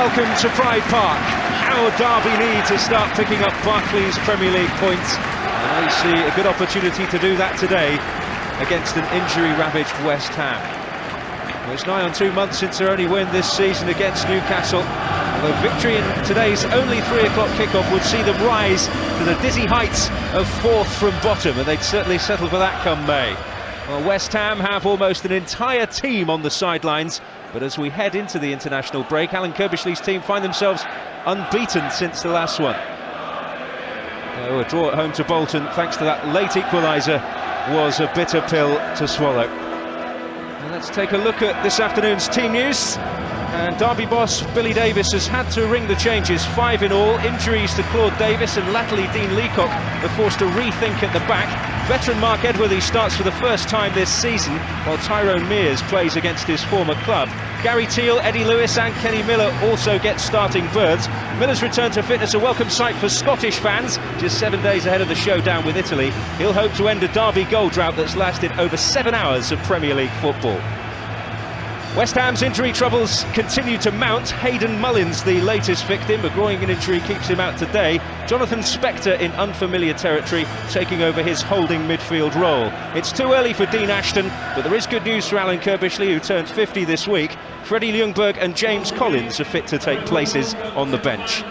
welcome to Pride Park. How Derby need to start picking up Barclays Premier League points. And they see a good opportunity to do that today against an injury-ravaged West Ham. Well, it's nigh on 2 months since their only win this season against Newcastle. Although victory in today's only 3 o'clock kickoff would see them rise to the dizzy heights of 4th from bottom, and they'd certainly settle for that come May. Well, West Ham have almost an entire team on the sidelines, but as we head into the international break, Alan Kirbishley's team find themselves unbeaten since the last one. A draw at home to Bolton, thanks to that late equaliser, was a bitter pill to swallow. Well, let's take a look at this afternoon's team news. And Derby boss Billy Davies has had to ring the changes, 5 in all. Injuries to Claude Davis and latterly Dean Leacock are forced to rethink at the back. Veteran Mark Edworthy starts for the first time this season, while Tyrone Mears plays against his former club. Gary Teale, Eddie Lewis and Kenny Miller also get starting berths. Miller's return to fitness a welcome sight for Scottish fans, just 7 days ahead of the showdown with Italy. He'll hope to end a Derby goal drought that's lasted over 7 hours of Premier League football. West Ham's injury troubles continue to mount. Hayden Mullins, the latest victim, a groin injury keeps him out today. Jonathan Spector in unfamiliar territory, taking over his holding midfield role. It's too early for Dean Ashton, but there is good news for Alan Kirbishley, who turned 50 this week. Freddie Ljungberg and James Collins are fit to take places on the bench.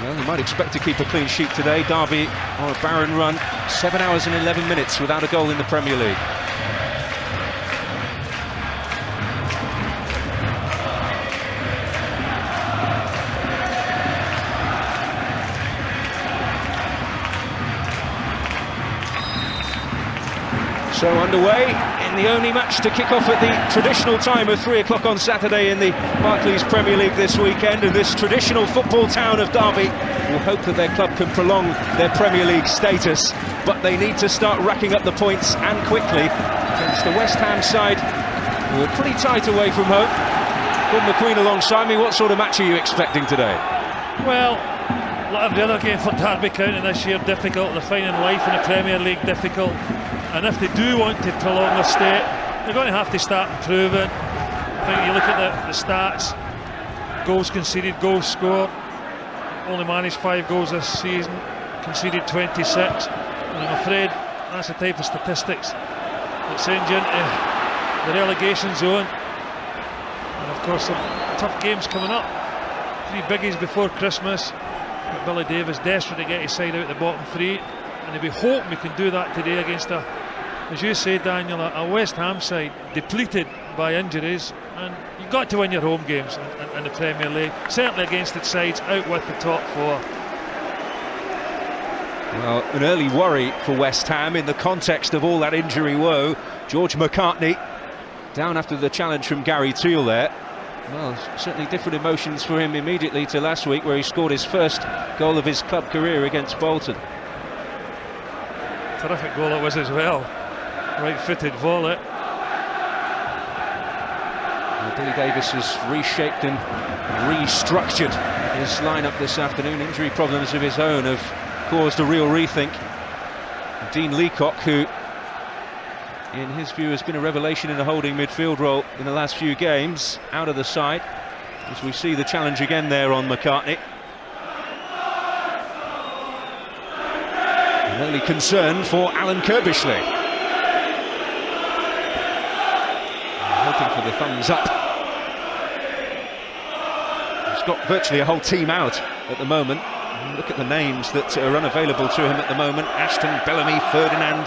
Well, you might expect to keep a clean sheet today. Derby on a barren run, 7 hours and 11 minutes without a goal in the Premier League. So underway in the only match to kick off at the traditional time of 3 o'clock on Saturday in the Barclays Premier League this weekend, and this traditional football town of Derby will hope that their club can prolong their Premier League status, but they need to start racking up the points, and quickly, against the West Ham side who are pretty tight away from home. Gordon McQueen alongside me. What sort of match are you expecting today? Well, like every other game for Derby County this year, difficult. They're finding life in the Premier League difficult. And if they do want to prolong their state, they're going to have to start improving. I think you look at the stats, goals conceded, goals scored, only managed 5 goals this season, conceded 26, and I'm afraid that's the type of statistics that send you into the relegation zone. And of course some tough games coming up, 3 biggies before Christmas, but Billy Davies desperate to get his side out of the bottom 3, and he'll be hoping we can do that today against as you say, Daniel, a West Ham side depleted by injuries, and you've got to win your home games in the Premier League, certainly against its sides out with the top 4. Well, an early worry for West Ham in the context of all that injury woe. George McCartney down after the challenge from Gary Teale there. Well, certainly different emotions for him immediately to last week, where he scored his first goal of his club career against Bolton. Terrific goal it was as well. Right-footed volley. Well, Billy Davies has reshaped and restructured his lineup this afternoon. Injury problems of his own have caused a real rethink. Dean Leacock, who in his view has been a revelation in a holding midfield role in the last few games, out of the side, as we see the challenge again there on McCartney. An early concern for Alan Kirbishley. Hoping for the thumbs up. He's got virtually a whole team out at the moment. Look at the names that are unavailable to him at the moment: Ashton, Bellamy, Ferdinand,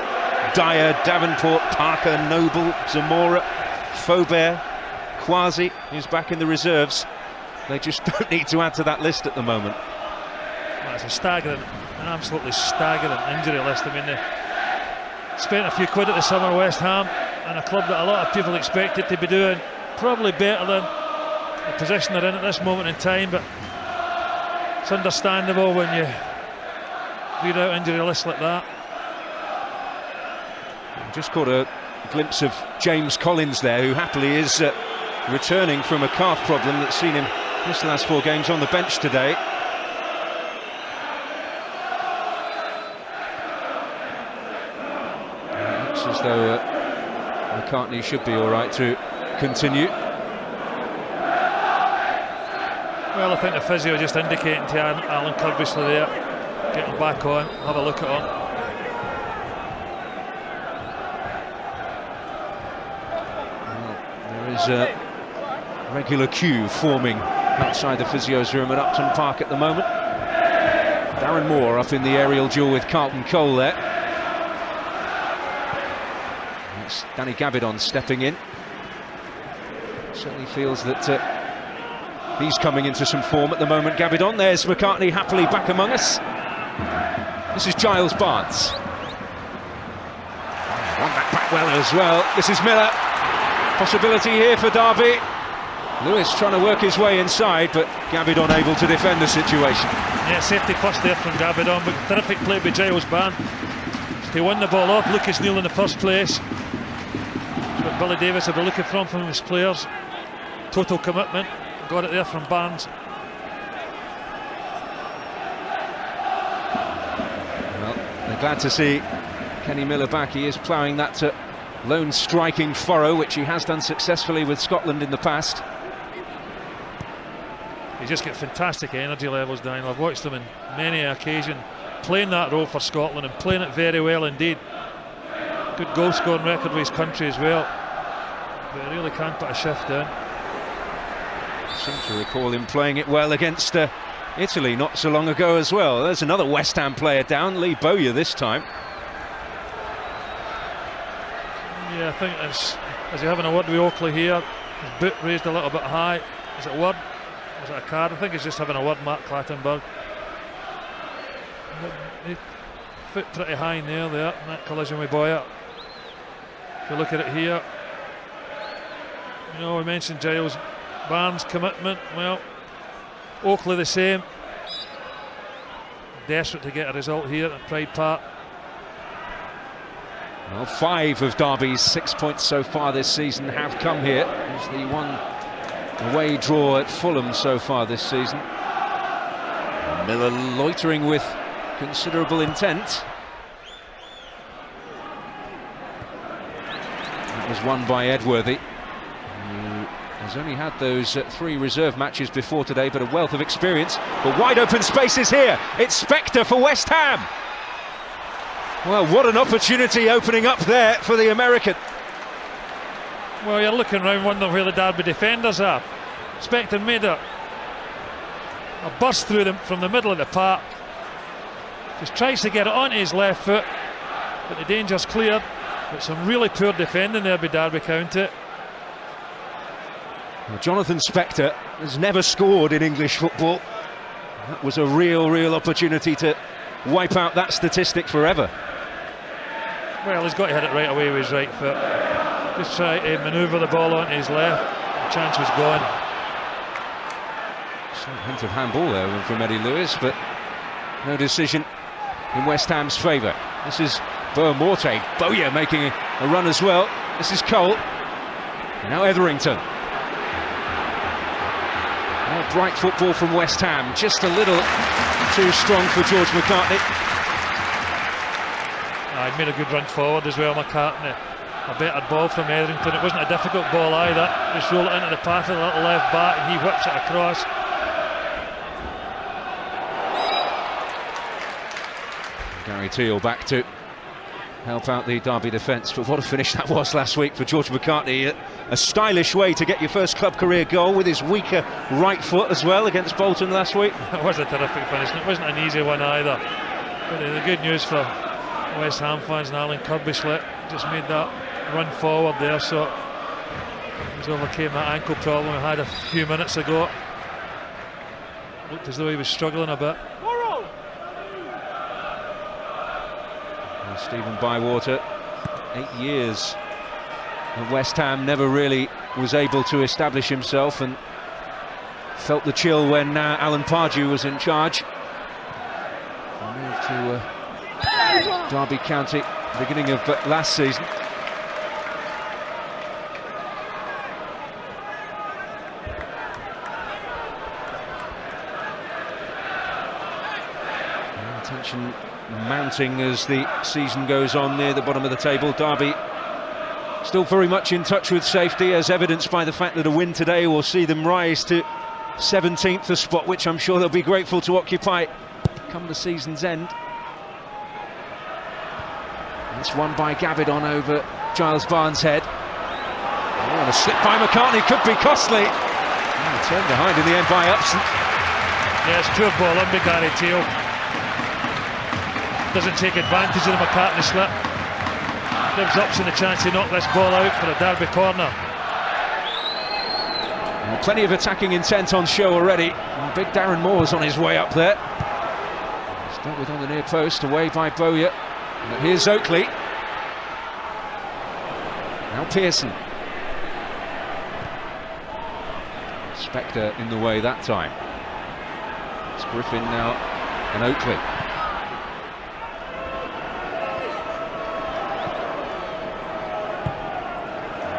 Dyer, Davenport, Parker, Noble, Zamora, Faubert, Kwasi, who's back in the reserves. They just don't need to add to that list at the moment. Well, it's an absolutely staggering injury list. I mean, they spent a few quid at the summer, West Ham, and a club that a lot of people expected to be doing probably better than the position they're in at this moment in time, but it's understandable when you read out injury lists like that. Just caught a glimpse of James Collins there, who happily is returning from a calf problem that's seen him miss the last 4 games on the bench today. Looks as though McCartney should be all right to continue. Well, I think the physio just indicating to Alan Curbishley there, get him back on, have a look at him. Well, there is a regular queue forming outside the physio's room at Upton Park at the moment. Darren Moore up in the aerial duel with Carlton Cole there. It's Danny Gabbidon stepping in. Certainly feels that he's coming into some form at the moment. Gabbidon, there's McCartney happily back among us. This is Giles Barnes. Won that back well as well. This is Miller. Possibility here for Derby. Lewis trying to work his way inside, but Gabbidon able to defend the situation. Yeah, safety first there from Gabbidon, but terrific play by Giles Barnes. He won the ball off Lucas Neal in the first place. That's what Billy Davis had been looking from his players. Total commitment. Got it there from Barnes. Well, they're glad to see Kenny Miller back. He is ploughing that lone striking furrow, which he has done successfully with Scotland in the past. He just get fantastic energy levels, Daniel. I've watched him in many occasions playing that role for Scotland and playing it very well indeed. Good goal scoring record with his country as well, but he really can put a shift in. I seem to recall him playing it well against Italy not so long ago as well. There's another West Ham player down, Lee Bowyer this time. Yeah, I think as you're having a word with Oakley here, his boot raised a little bit high. Is it a word? Is it a card? I think he's just having a word, Mark Clattenburg. Foot pretty high in there, in that collision with Bowyer. If you look at it here, you know, we mentioned Giles Barnes' commitment. Well, Oakley the same. Desperate to get a result here at Pride Park. Well, 5 of Derby's 6 points so far this season have come here. There's the one away draw at Fulham so far this season. Miller loitering with considerable intent. That was won by Edworthy, who has only had those 3 reserve matches before today, but a wealth of experience. But wide open spaces here. It's Spector for West Ham. Well, what an opportunity opening up there for the American. Well, you're looking around wondering where the Derby defenders are. Spector made a burst through them from the middle of the park. Just tries to get it onto his left foot, but the danger's cleared. But some really poor defending there by Derby County. Well, Jonathan Spector has never scored in English football. That was a real opportunity to wipe out that statistic forever. Well, he's got to hit it right away with his right foot. Just try to manoeuvre the ball onto his left. The chance was gone. Slight hint of handball there from Eddie Lewis, but no decision in West Ham's favour. This is Boa-Morte. Bowyer making a run as well. This is Cole. Now Etherington. More bright football from West Ham. Just a little too strong for George McCartney. He made a good run forward as well, McCartney. A better ball from Etherington. It wasn't a difficult ball either. Just roll it into the path of the little left back and he whips it across. Gary Teal back to help out the Derby defence, but what a finish that was last week for George McCartney. A stylish way to get your first club career goal with his weaker right foot as well against Bolton last week. It was a terrific finish, and it wasn't an easy one either. But the good news for West Ham fans and Alan Curbishley, just made that run forward there, so he's overcame that ankle problem we had a few minutes ago. Looked as though he was struggling a bit. Stephen Bywater, 8 years at West Ham, never really was able to establish himself and felt the chill when Alan Pardew was in charge. He moved to Derby County beginning of last season. Attention mounting as the season goes on near the bottom of the table. Derby Still very much in touch with safety, as evidenced by the fact that a win today will see them rise to 17th, a spot which I'm sure they'll be grateful to occupy come the season's end. It's won by Gabidon over Giles Barnes' head. Oh, and a slip by McCartney could be costly. Oh, turned behind in the end by Upson. Yeah, it's poor ball under Gary Teal. Doesn't take advantage of the McCartney slip. Gives Upson a chance to knock this ball out for a Derby corner. Well, plenty of attacking intent on show already. And big Darren Moore's on his way up there. Dealt with on the near post, away by Bowyer. But here's Oakley. Now Pearson. Spectre in the way that time. It's Griffin now and Oakley.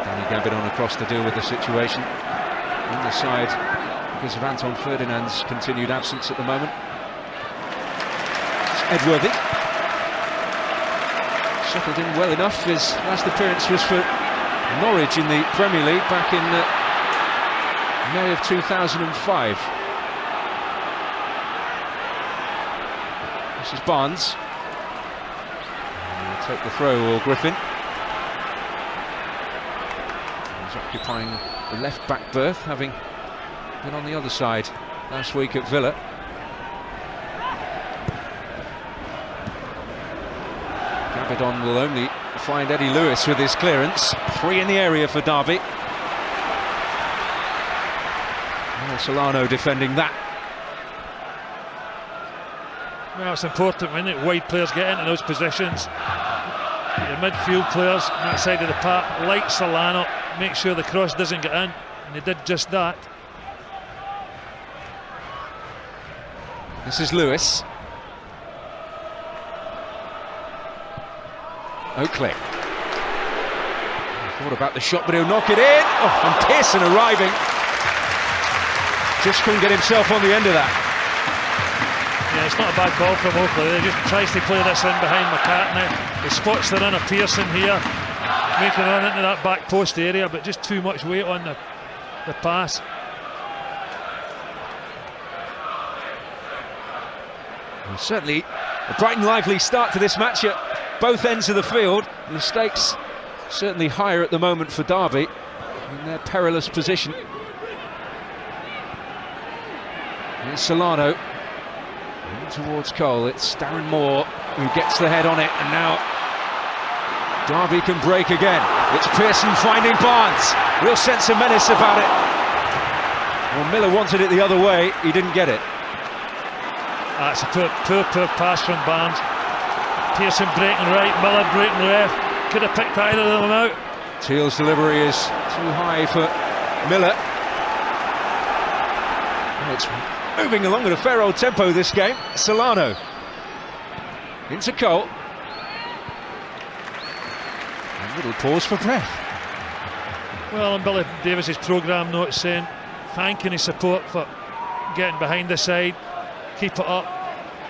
Danny Gabidon across to deal with the situation. On the side, because of Anton Ferdinand's continued absence at the moment. It's Edworthy. Settled in well enough. His last appearance was for Norwich in the Premier League back in May of 2005. This is Barnes. He'll take the throw, or Griffin. He's occupying the left back berth, having been on the other side last week at Villa. Gabidon will only find Eddie Lewis with his clearance. 3 in the area for Derby. Well, Solano defending that. Well, it's important when wide players get into those positions. Your midfield players on that side of the park, like Solano, make sure the cross doesn't get in, and they did just that. This is Lewis. Oakley. Thought about the shot, but he'll knock it in. Oh, and Pearson arriving. Just couldn't get himself on the end of that. Yeah, it's not a bad ball from Oakley. He just tries to play this in behind McCartney. He spots the run of Pearson here, making a run into that back post area, but just too much weight on the pass. Well, certainly a bright and lively start to this match at both ends of the field. The stakes certainly higher at the moment for Derby in their perilous position. Here's Solano in towards Cole. It's Darren Moore who gets the head on it, and now Derby can break again. It's Pearson finding Barnes. Real sense of menace about it. Well, Miller wanted it the other way, he didn't get it. That's a poor pass from Barnes. Pearson breaking right, Miller breaking left. Could have picked either of them out. Teal's delivery is too high for Miller. And it's moving along at a fair old tempo this game. Solano into Cole. A little pause for breath. Well, and Billy Davis's programme note saying, thanking his support for getting behind the side, keep it up,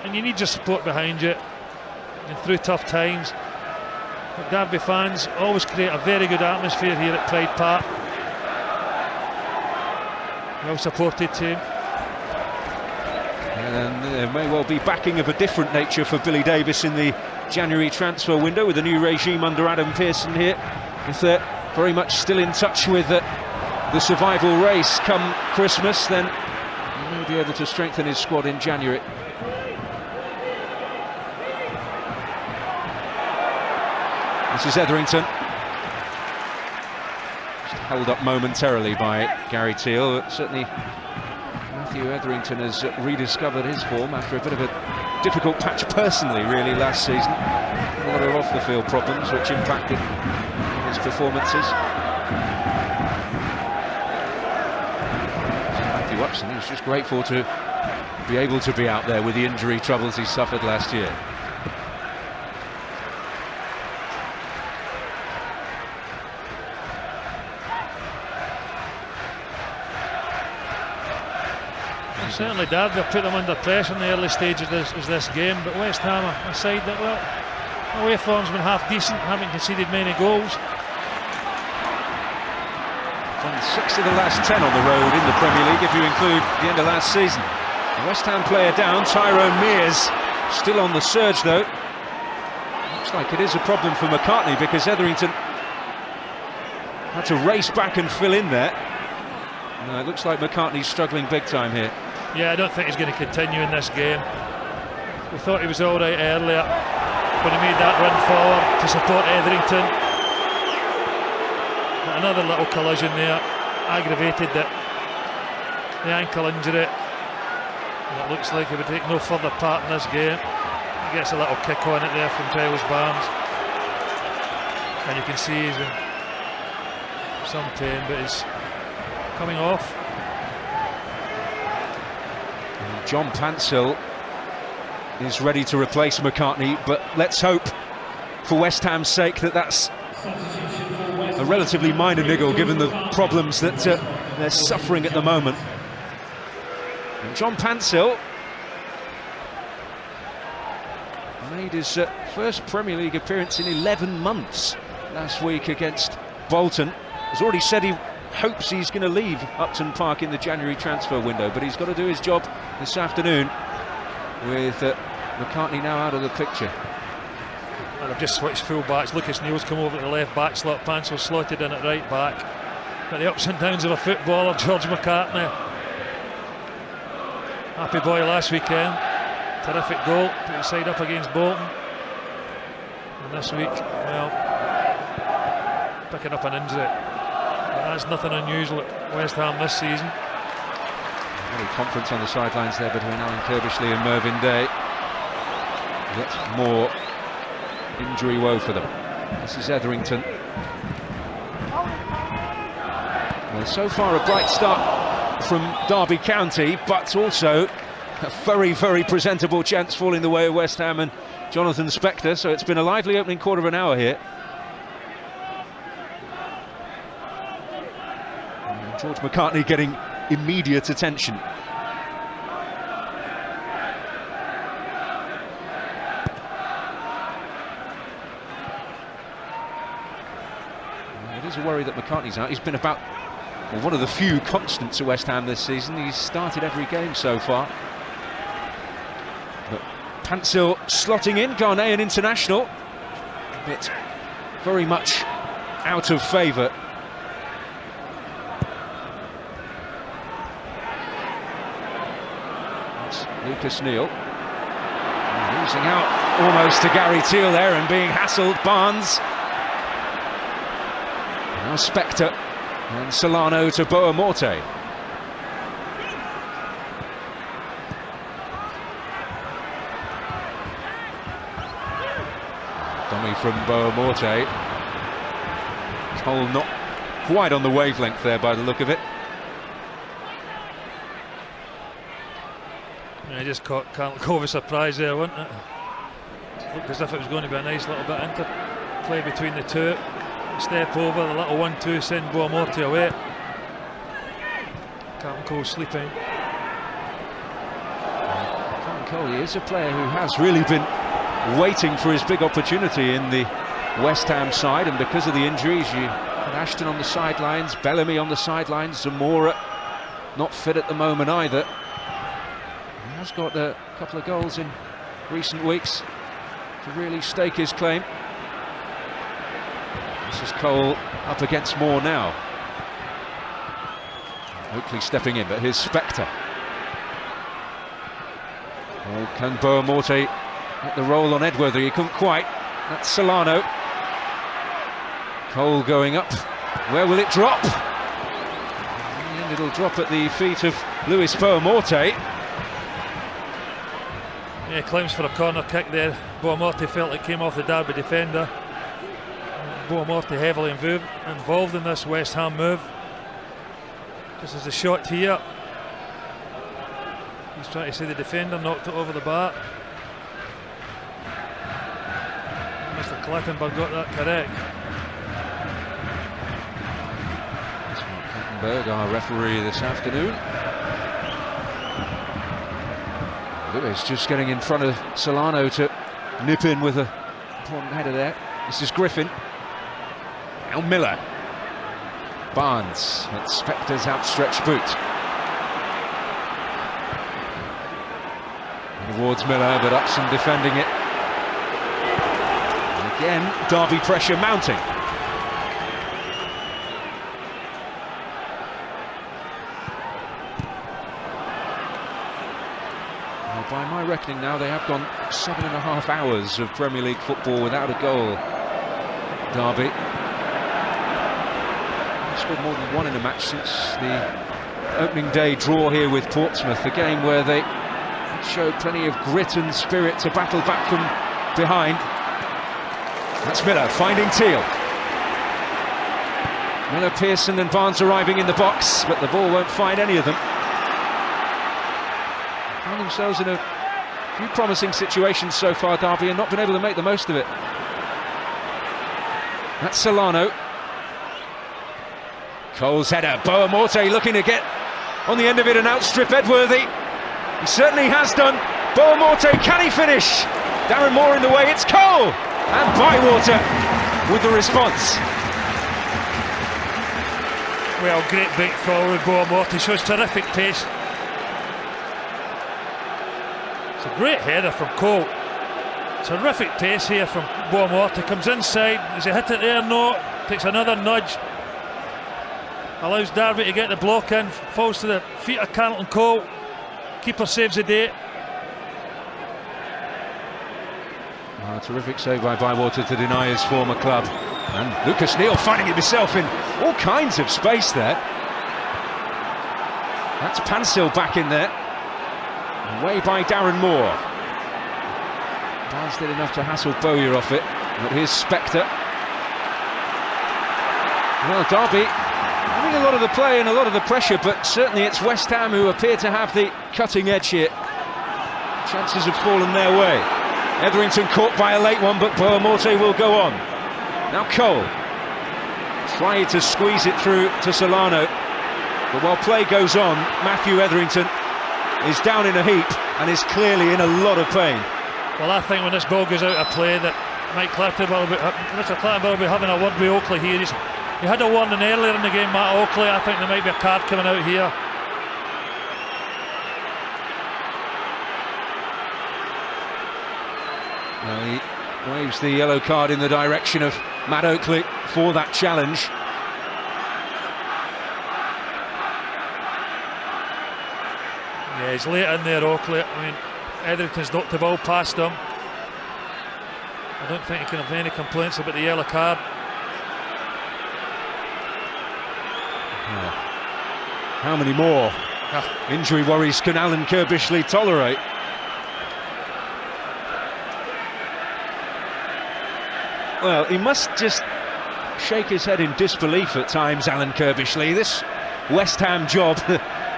and you need your support behind you and through tough times. But Derby fans always create a very good atmosphere here at Pride Park. Well supported team. And there may well be backing of a different nature for Billy Davis in the January transfer window, with a new regime under Adam Pearson here. If they're very much still in touch with the survival race come Christmas, then he may be able to strengthen his squad in January. This is Etherington. Just held up momentarily by Gary Teal. Certainly Matthew Etherington has rediscovered his form after a bit of a difficult patch personally, really, last season. A lot of off-the-field problems which impacted his performances. Matthew Upson, he was just grateful to be able to be out there with the injury troubles he suffered last year. Certainly Derby have put them under pressure in the early stages of this game, but West Ham are a side that, well, away form's been half decent, haven't conceded many goals. 6 of the last 10 on the road in the Premier League, if you include the end of last season. The West Ham player down, Tyrone Mears, still on the surge though. Looks like it is a problem for McCartney, because Etherington had to race back and fill in there. No, it looks like McCartney's struggling big time here. Yeah, I don't think he's going to continue in this game. We thought he was all right earlier when he made that run forward to support Etherington. But another little collision there, aggravated the ankle injury. And it looks like he would take no further part in this game. He gets a little kick on it there from Giles Barnes. And you can see he's in some pain, but he's coming off. John Pansel is ready to replace McCartney, but let's hope, for West Ham's sake, that that's a relatively minor niggle given the problems that they're suffering at the moment. And John Pansel made his first Premier League appearance in 11 months last week against Bolton. He's already said he hopes he's going to leave Upton Park in the January transfer window, but he's got to do his job this afternoon with McCartney now out of the picture. And they've just switched full backs. Lucas Neal's come over to the left back slot, Pansel slotted in at right back. But the ups and downs of a footballer, George McCartney. Happy boy last weekend, terrific goal, put his side up against Bolton. And this week, well, picking up an injury. But that's nothing unusual at West Ham this season. Very conference on the sidelines there between Alan Kirbishley and Mervyn Day. Yet more injury woe for them. This is Etherington. Well, so far a bright start from Derby County, but also a very, very presentable chance falling the way of West Ham and Jonathan Spector, so it's been a lively opening quarter of an hour here. And George McCartney getting immediate attention. It is a worry that McCartney's out. He's been about, well, one of the few constants at West Ham this season. He's started every game so far. But Pansel slotting in, Ghanaian international, but very much out of favour. That's Lucas Neal. Losing out almost to Gary Teal there and being hassled. Barnes. Now Spector. And Solano to Boa Morte. Dummy from Boa Morte. Cole not quite on the wavelength there by the look of it. Yeah, just can't go with surprise there, wasn't it? Looked as if it was going to be a nice little bit interplay between the two. Step over, the little 1-2 send Boa Morte away. Captain Cole sleeping. Captain Cole, he is a player who has really been waiting for his big opportunity in the West Ham side, and because of the injuries, you had Ashton on the sidelines, Bellamy on the sidelines, Zamora not fit at the moment either. He has got a couple of goals in recent weeks to really stake his claim. This is Cole up against Moore now. Oakley stepping in, but here's Spector. Oh, can Boa Morte get the roll on Edworthy? He couldn't quite. That's Solano. Cole going up. Where will it drop? And it'll drop at the feet of Luis Boa Morte. Yeah, climbs for a corner kick there. Boa Morte felt it came off the Derby defender. Boa Morte heavily involved in this West Ham move. This is a shot here. He's trying to say the defender knocked it over the bar. Mr. Clattenburg got that correct. Clattenburg, our referee this afternoon. Lewis just getting in front of Solano to nip in with a important header there. This is Griffin. Now Miller. Barnes at Spector's outstretched boot. Towards Miller, but Upson defending it. And again, Derby pressure mounting. Well, by my reckoning now, they have gone 7.5 hours of Premier League football without a goal. Derby scored more than one in a match since the opening day draw here with Portsmouth, a game where they showed plenty of grit and spirit to battle back from behind. That's Miller finding Teal. Miller, Pearson and Barnes arriving in the box, but the ball won't find any of them. Found themselves in a few promising situations so far, Derby, and not been able to make the most of it. That's Solano. Cole's header, Boa Morte looking to get on the end of it and outstrip Edworthy. He certainly has done. Boa Morte, can he finish? Darren Moore in the way, it's Cole! And Bywater with the response. Well, great break forward, Boa Morte, shows terrific pace. It's a great header from Cole. Terrific pace here from Boa Morte, comes inside, does he hit it there? No, takes another nudge. Allows Derby to get the block in, falls to the feet of Carlton Cole. Keeper saves the day. Terrific save by Bywater to deny his former club. And Lucas Neal finding himself in all kinds of space there. That's Pansil back in there. Away by Darren Moore. Barnes did enough to hassle Bowyer off it. But here's Spector. Well, Derby having a lot of the play and a lot of the pressure, but certainly it's West Ham who appear to have the cutting edge here. Chances have fallen their way. Etherington caught by a late one, but Boa Morte will go on. Now Cole tried to squeeze it through to Solano, but while play goes on, Matthew Etherington is down in a heap and is clearly in a lot of pain. Well, I think when this ball goes out of play that Richard Clattenburg will be having a word with Oakley here. He had a warning earlier in the game, Matt Oakley. I think there might be a card coming out here. Well, he waves the yellow card in the direction of Matt Oakley for that challenge. Yeah, he's late in there, Oakley. I mean, Etherington's knocked the ball past him. I don't think he can have any complaints about the yellow card. How many more injury worries can Alan Kirbishley tolerate? Well, he must just shake his head in disbelief at times, Alan Kirbishley. This West Ham job,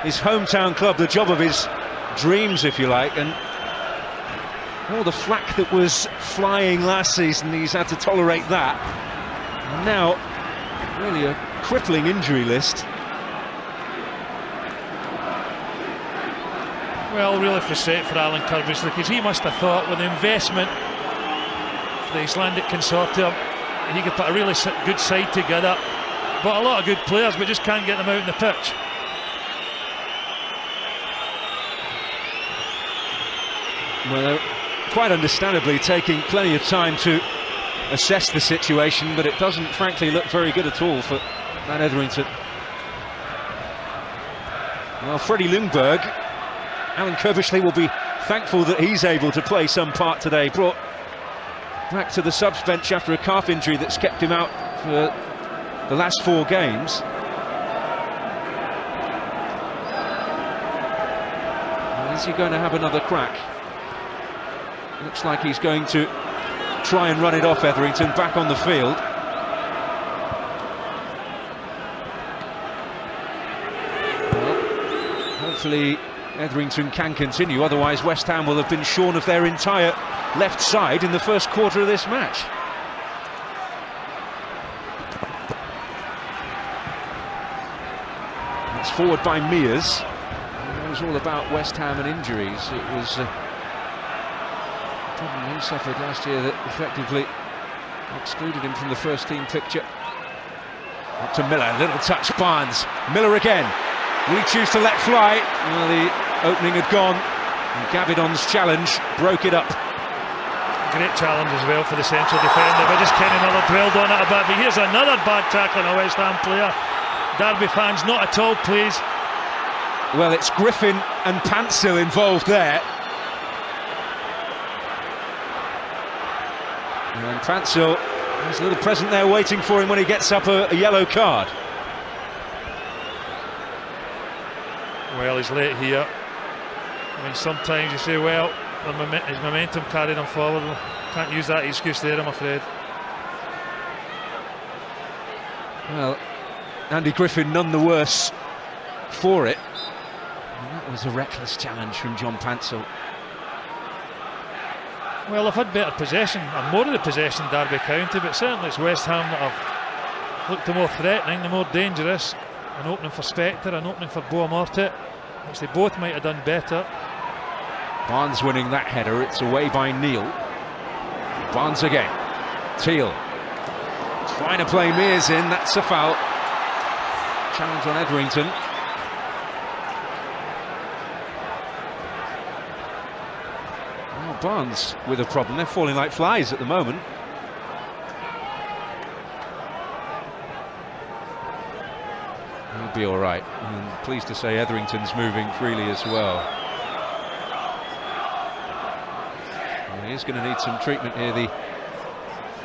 his hometown club, the job of his dreams, if you like, and all the flack that was flying last season, he's had to tolerate that. And now, really a crippling injury list. Well, really frustrating for Alan Kirbishley, because he must have thought with the investment for the Icelandic consortium, he could put a really good side together. But a lot of good players, but just can't get them out in the pitch. Well, they're quite understandably taking plenty of time to assess the situation, but it doesn't frankly look very good at all for Matt Etherington. Well, Freddie Ljungberg, Alan Kirbishley will be thankful that he's able to play some part today. Brought back to the subs bench after a calf injury that's kept him out for the last 4 games. Well, is he going to have another crack? Looks like he's going to try and run it off. Etherington back on the field. Well, hopefully Etherington can continue, otherwise West Ham will have been shorn of their entire left side in the first quarter of this match. It's forward by Mears. It was all about West Ham and injuries. It was a problem he suffered last year that effectively excluded him from the first team picture. Up to Miller, little touch, Barnes. Miller again. Will he choose to let fly? Well, the opening had gone. And Gavidon's challenge broke it up. Great challenge as well for the central defender, but just Kenny Miller dwelled on it a bit. But here's another bad tackle on a West Ham player. Derby fans, not at all pleased. Well, it's Griffin and Pansil involved there. And Pansil, there's a little present there waiting for him when he gets up a yellow card. Well, he's late here. I mean, sometimes you say, well, his momentum carried him forward. Can't use that excuse there, I'm afraid. Well, Andy Griffin none the worse for it. And that was a reckless challenge from John Pansil. Well, they've had better possession, and more of the possession, Derby County, but certainly it's West Ham that have looked the more threatening, the more dangerous. An opening for Spector, an opening for Boamorte, which they both might have done better. Barnes winning that header, it's away by Neal. Barnes again. Teal trying to play Mears in, that's a foul. Challenge on Etherington. Well, Barnes with a problem, they're falling like flies at the moment. He'll be alright. Pleased to say Etherington's moving freely as well. He's going to need some treatment here, the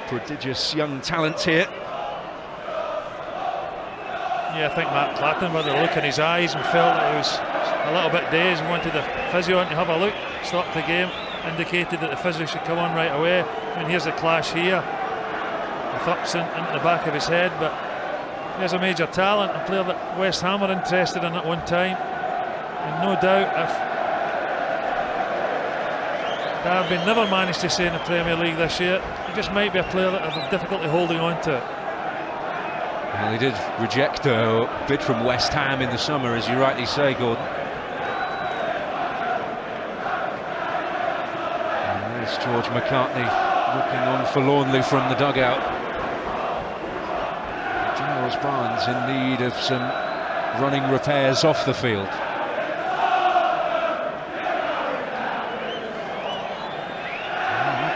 prodigious young talent here. Yeah, I think Matt Clatton, with the look in his eyes, and felt that he was a little bit dazed, wanted the physio on to have a look, stopped the game, indicated that the physio should come on right away. I mean, here's a clash here, with ups into the back of his head, but there's a major talent, a player that West Ham are interested in at one time, and no doubt if Derby never managed to stay in the Premier League this year, he just might be a player that have difficulty holding on to it. Well, he did reject a bid from West Ham in the summer, as you rightly say, Gordon. And there's George McCartney looking on forlornly from the dugout. Giles Barnes in need of some running repairs off the field.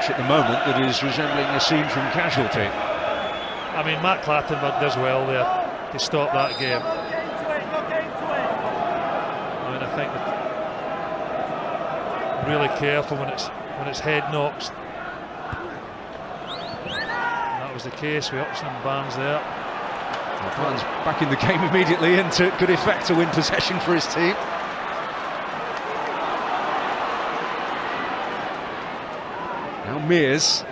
At the moment that is resembling a scene from Casualty. I mean, Matt Clattenburg does well there to stop that game. I mean, I think that really careful when its head knocks. And that was the case with Upson and Barnes there. Well, Barnes back in the game immediately and to good effect to win possession for his team. Now Mears.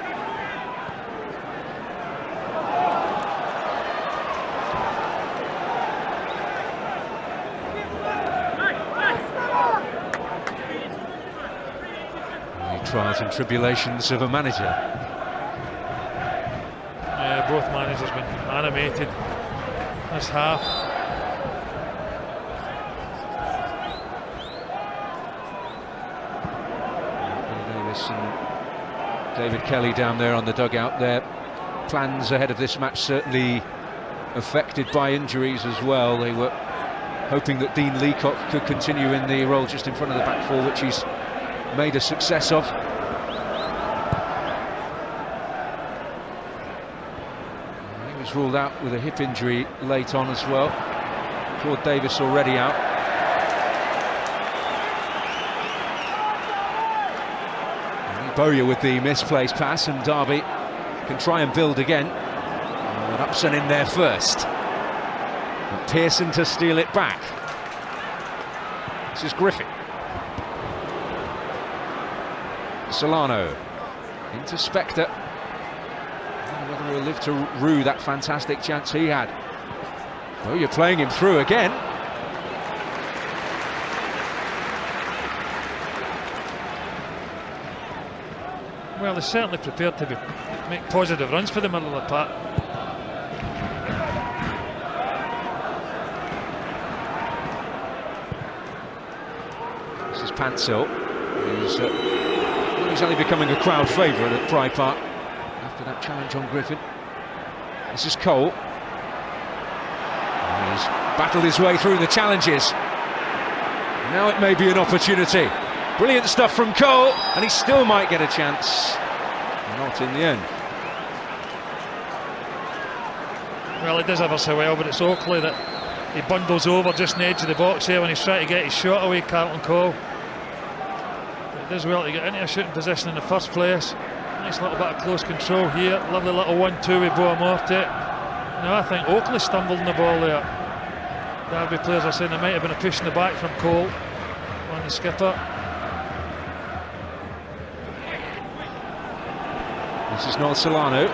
The trials and tribulations of a manager. Yeah, both managers been animated this half. Davis and David Kelly down there on the dugout. Their plans ahead of this match certainly affected by injuries as well. They were hoping that Dean Leacock could continue in the role just in front of the back four, which he's made a success of. He was ruled out with a hip injury late on as well. Claude Davis already out. Bowyer with the misplaced pass, and Derby can try and build again. But Upson in there first. And Pearson to steal it back. This is Griffin. Solano into Spector. I wonder whether he'll live to rue that fantastic chance he had. Bowyer playing him through again. Well, they're certainly prepared to make positive runs for the middle of the park. This is Pansil, who's only becoming a crowd favourite at Pride Park after that challenge on Griffin. This is Cole. He's battled his way through the challenges. Now it may be an opportunity. Brilliant stuff from Cole, and he still might get a chance. Not in the end. Well, he does ever so well, but it's Oakley that he bundles over just on the edge of the box here when he's trying to get his shot away, Carlton Cole. But he does well to get into a shooting position in the first place. Nice little bit of close control here. Lovely little 1-2 with Boa Morte. Now I think Oakley stumbled in the ball there. Derby players are saying there might have been a push in the back from Cole on the skipper. This is not Solano.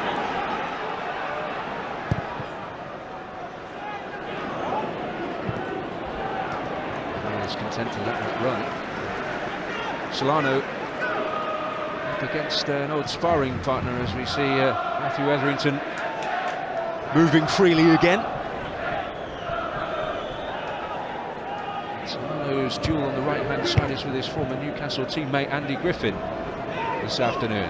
He's content to let that run. Solano up against an old sparring partner as we see Matthew Etherington moving freely again. Solano's duel on the right-hand side is with his former Newcastle teammate Andy Griffin this afternoon.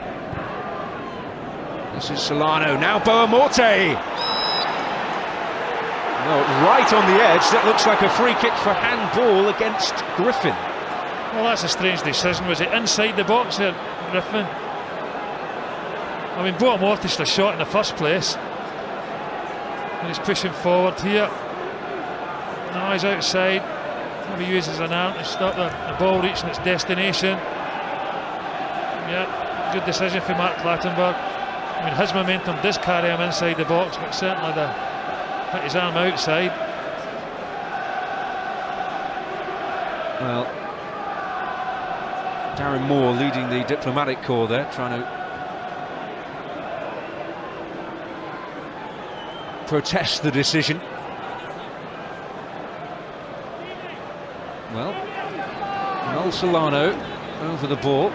This is Solano, now Boa Morte! Well, right on the edge, that looks like a free kick for handball against Griffin. Well, that's a strange decision. Was it inside the box there, Griffin? I mean, Boa Morte should have shot in the first place. And he's pushing forward here. Now he's outside. Maybe uses an arm to stop the ball reaching its destination. Yeah, good decision for Mark Clattenburg. I mean, his momentum does carry him inside the box, but certainly hit his arm outside. Well, Darren Moore leading the diplomatic corps there, trying to protest the decision. Well, Noel Solano over the ball.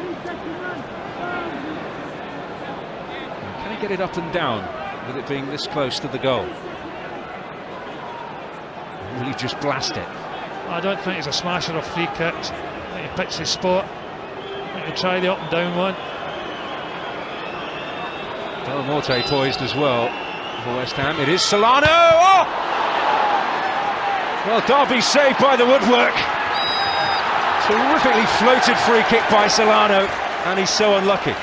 Can he get it up and down with it being this close to the goal? Will he just blast it? I don't think he's a smasher of free kicks. I think he picks his spot. I think he'll try the up and down one. Boa Morte poised as well for West Ham. It is Solano! Oh! Well, Derby saved by the woodwork. Terrifically floated free kick by Solano, and he's so unlucky.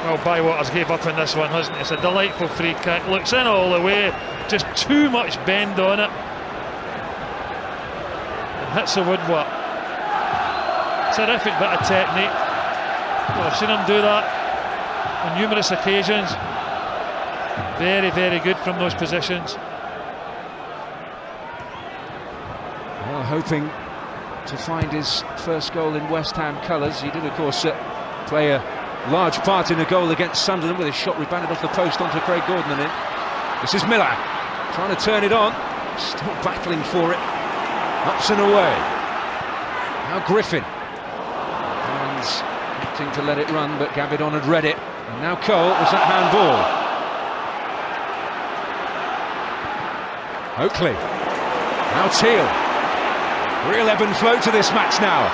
Well, Bywaters gave up on this one, hasn't he? It's a delightful free kick. Looks in all the way, just too much bend on it. And hits the woodwork. Terrific bit of technique. Well, I've seen him do that on numerous occasions. Very, very good from those positions. Well, hoping to find his first goal in West Ham colours. He did, of course, play a large part in a goal against Sunderland with his shot rebounded off the post onto Craig Gordon and in. This is Miller trying to turn it on, still battling for it. Ups and away. Now Griffin. And opting to let it run, but Gavidon had read it. And now Cole, was that handball? Oakley. Now Teal. Real ebb and flow to this match now.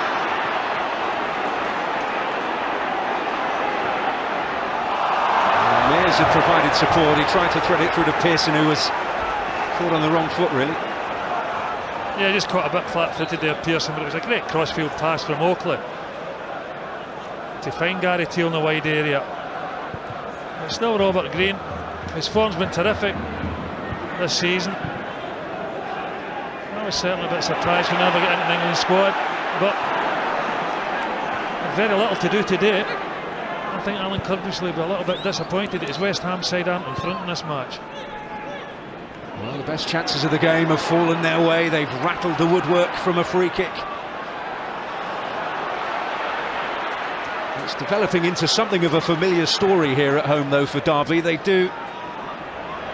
Mears had provided support. He tried to thread it through to Pearson, who was caught on the wrong foot, really. Yeah, just caught a bit flat-footed there, Pearson, but it was a great crossfield pass from Oakley to find Gary Teal in the wide area. But still Robert Green, his form's been terrific this season. I was certainly a bit surprised we never get into the England squad, but very little to do today. I think Alan Kirkbride will be a little bit disappointed that his West Ham side aren't in front in this match. Well, the best chances of the game have fallen their way. They've rattled the woodwork from a free kick. It's developing into something of a familiar story here at home, though, for Derby. They do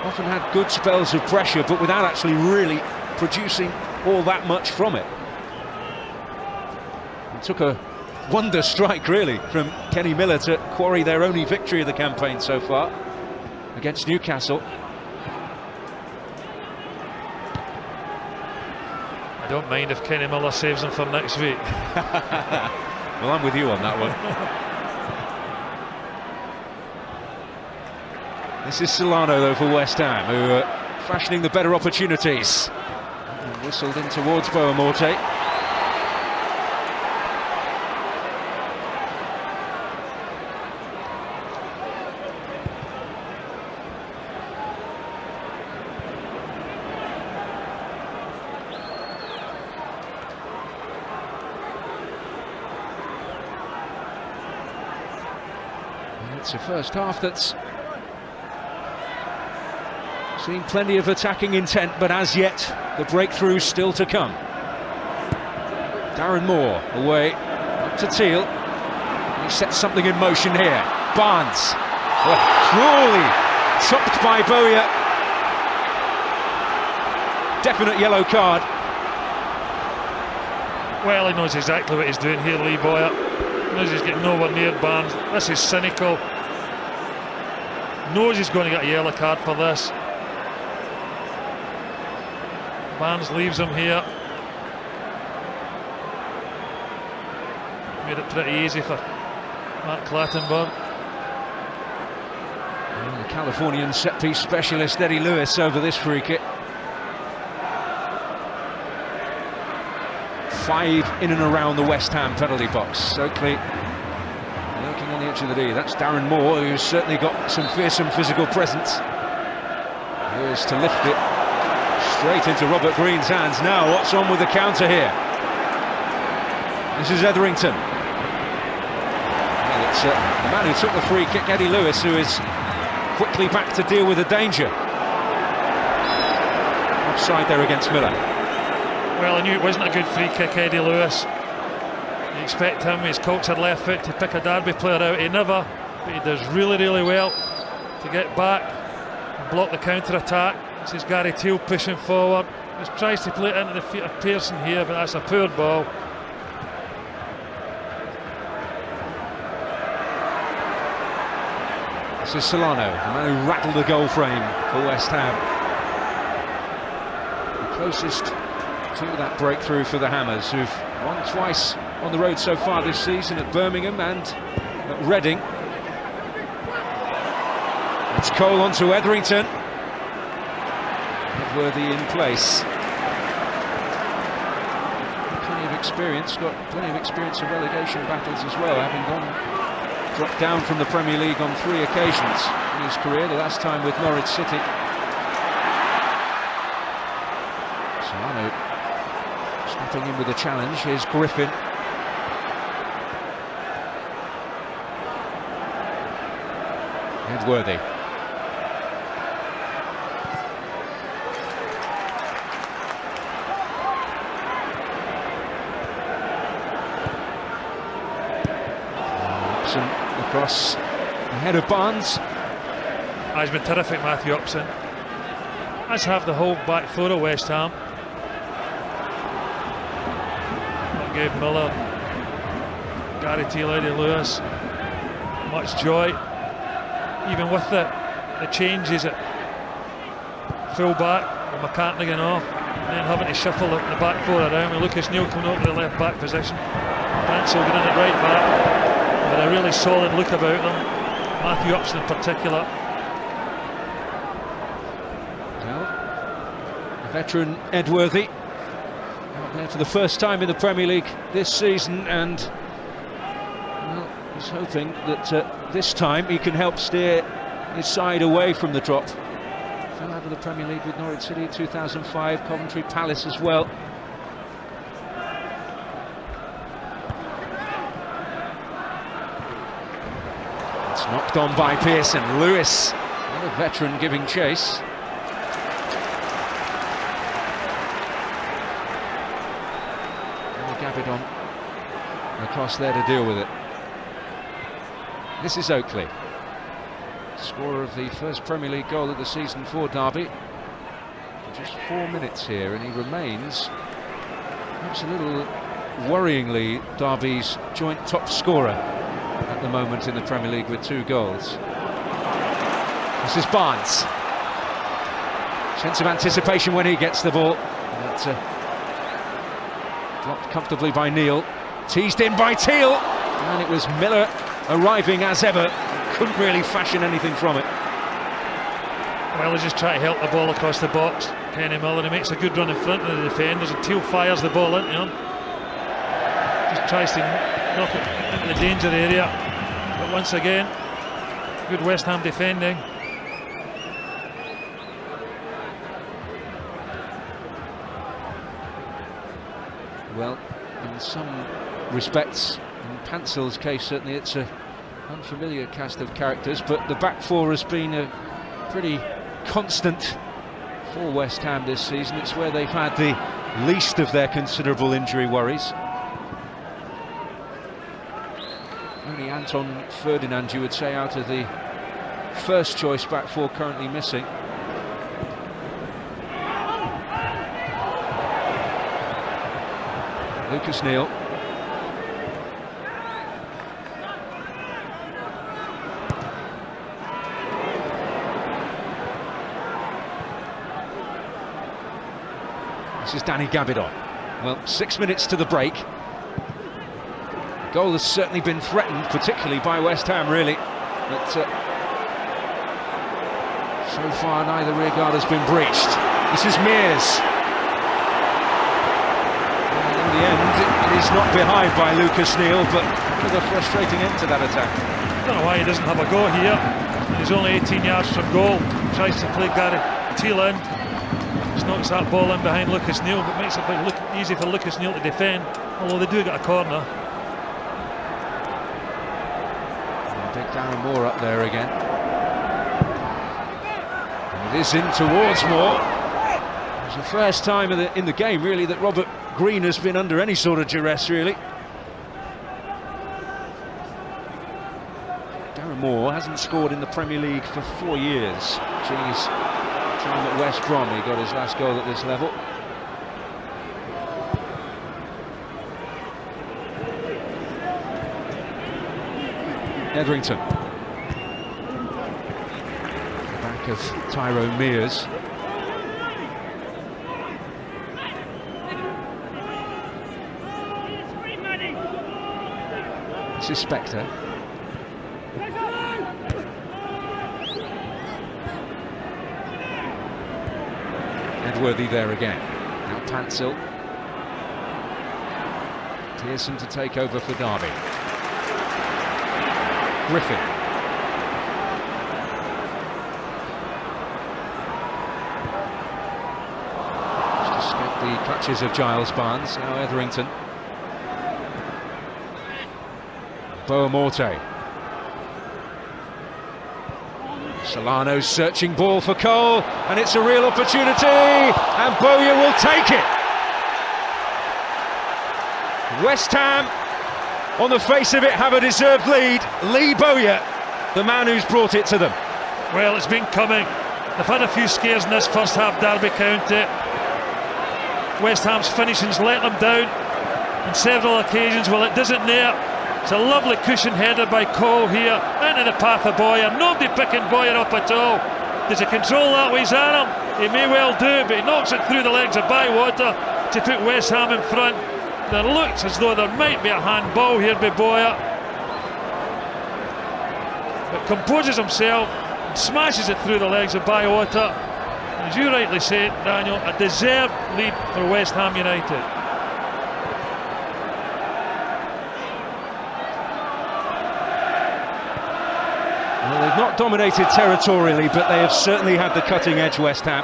often have good spells of pressure, but without actually really producing all that much from it. It took a wonder strike, really, from Kenny Miller to quarry their only victory of the campaign so far against Newcastle. I don't mind if Kenny Miller saves him for next week. Well, I'm with you on that one. This is Solano, though, for West Ham, who fashioning the better opportunities. And whistled in towards Boamorte. It's a first half that's seen plenty of attacking intent, but as yet the breakthrough's still to come. Darren Moore away, up to Teal. He sets something in motion here. Barnes, cruelly chopped by Bowyer. Definite yellow card. Well, he knows exactly what he's doing here, Lee Bowyer. He knows he's getting nowhere near Barnes. This is cynical. Knows he's going to get a yellow card for this. Barnes leaves him here. Made it pretty easy for Mark Clattenburg. The Californian set-piece specialist Eddie Lewis over this free kick. 5 in and around the West Ham penalty box. Oakley lurking on the edge of the D. That's Darren Moore, who's certainly got some fearsome physical presence. Here's to lift it straight into Robert Green's hands. Now, what's on with the counter here? This is Etherington. And it's the man who took the free kick, Eddie Lewis, who is quickly back to deal with the danger. Offside there against Miller. Well, I knew it wasn't a good free kick, Eddie Lewis. You expect him, his cultured left foot, to pick a Derby player out. He never, but he does really, really well to get back and block the counter-attack. This is Gary Teal pushing forward. Just tries to play it into the feet of Pearson here, but that's a poor ball. This is Solano, the man who rattled the goal frame for West Ham. The closest to that breakthrough for the Hammers, who've won twice on the road so far this season, at Birmingham and at Reading. It's Cole onto Etherington. Edworthy in place. Plenty of experience, got plenty of experience in relegation battles as well, having dropped down from the Premier League on 3 occasions in his career, the last time with Norwich City. Solano stepping in with a challenge. Here's Griffin. Edworthy. Upson across ahead of Barnes. He's been terrific, Matthew Upson. Let's have the whole back four of West Ham. That gave Miller, Gary Teal, Eddie Lewis much joy. Even with the changes at full back, with McCartney going off, and then having to shuffle the back four around with Lucas Neal coming over to the left back position. Bransell going in at right back, with a really solid look about them. Matthew Upson in particular. Well, the veteran Edworthy out there for the first time in the Premier League this season, and well, he's hoping that this time he can help steer his side away from the drop. Fell out of the Premier League with Norwich City in 2005, Coventry Palace as well. It's knocked on by Pearson. Lewis, another veteran, giving chase. And Gabidon across there to deal with it. This is Oakley, scorer of the first Premier League goal of the season for Derby. Just 4 minutes here, and he remains, perhaps a little worryingly, Derby's joint top scorer at the moment in the Premier League with 2 goals. This is Barnes. Sense of anticipation when he gets the ball. But, blocked comfortably by Neal. Teased in by Teal. And it was Miller arriving as ever. Couldn't really fashion anything from it. Well, they just try to help the ball across the box. Kenny Miller, he makes a good run in front of the defenders until fires the ball into him. Just tries to knock it into the danger area. But once again, good West Ham defending. Well, in some respects, in Pansel's case certainly it's an unfamiliar cast of characters, but the back four has been a pretty constant for West Ham this season. It's where they've had the least of their considerable injury worries. Only Anton Ferdinand, you would say, out of the first choice back four currently missing. Lucas Neal. This is Danny Gabidon. Well, 6 minutes to the break. Goal has certainly been threatened, particularly by West Ham, really. But so far, neither rearguard has been breached. This is Mears. In the end, it is knocked behind by Lucas Neal, but with a frustrating end to that attack. I don't know why he doesn't have a go here. He's only 18 yards from goal. Tries to play Gary Teal in. Just knocks that ball in behind Lucas Neal, but makes it look easy for Lucas Neal to defend, although they do get a corner. And big Darren Moore up there again. And it is in towards Moore. It's the first time in the game, really, that Robert Green has been under any sort of duress, really. Darren Moore hasn't scored in the Premier League for 4 years. During his time at West Brom, he got his last goal at this level. Etherington. The back of Tyrone Mears. This is Spector. Edworthy there again. Now Pansel. Pearson to take over for Derby. Griffin. Just escaped the clutches of Giles Barnes. Now Etherington. Boamorte. Solano's searching ball for Cole, and it's a real opportunity, and Bowyer will take it. West Ham, on the face of it, have a deserved lead. Lee Bowyer, the man who's brought it to them. Well, it's been coming. They've had a few scares in this first half, Derby County. West Ham's finishing's let them down on several occasions. Well, it doesn't there. It's a lovely cushion header by Cole here into the path of Bowyer. Nobody picking Bowyer up at all. Does he control that with his arm? He may well do, but he knocks it through the legs of Bywater to put West Ham in front. There looks as though there might be a handball here by Bowyer, but composes himself and smashes it through the legs of Bywater. As you rightly say, Daniel, a deserved lead for West Ham United. Well, they've not dominated territorially, but they have certainly had the cutting edge, West Ham.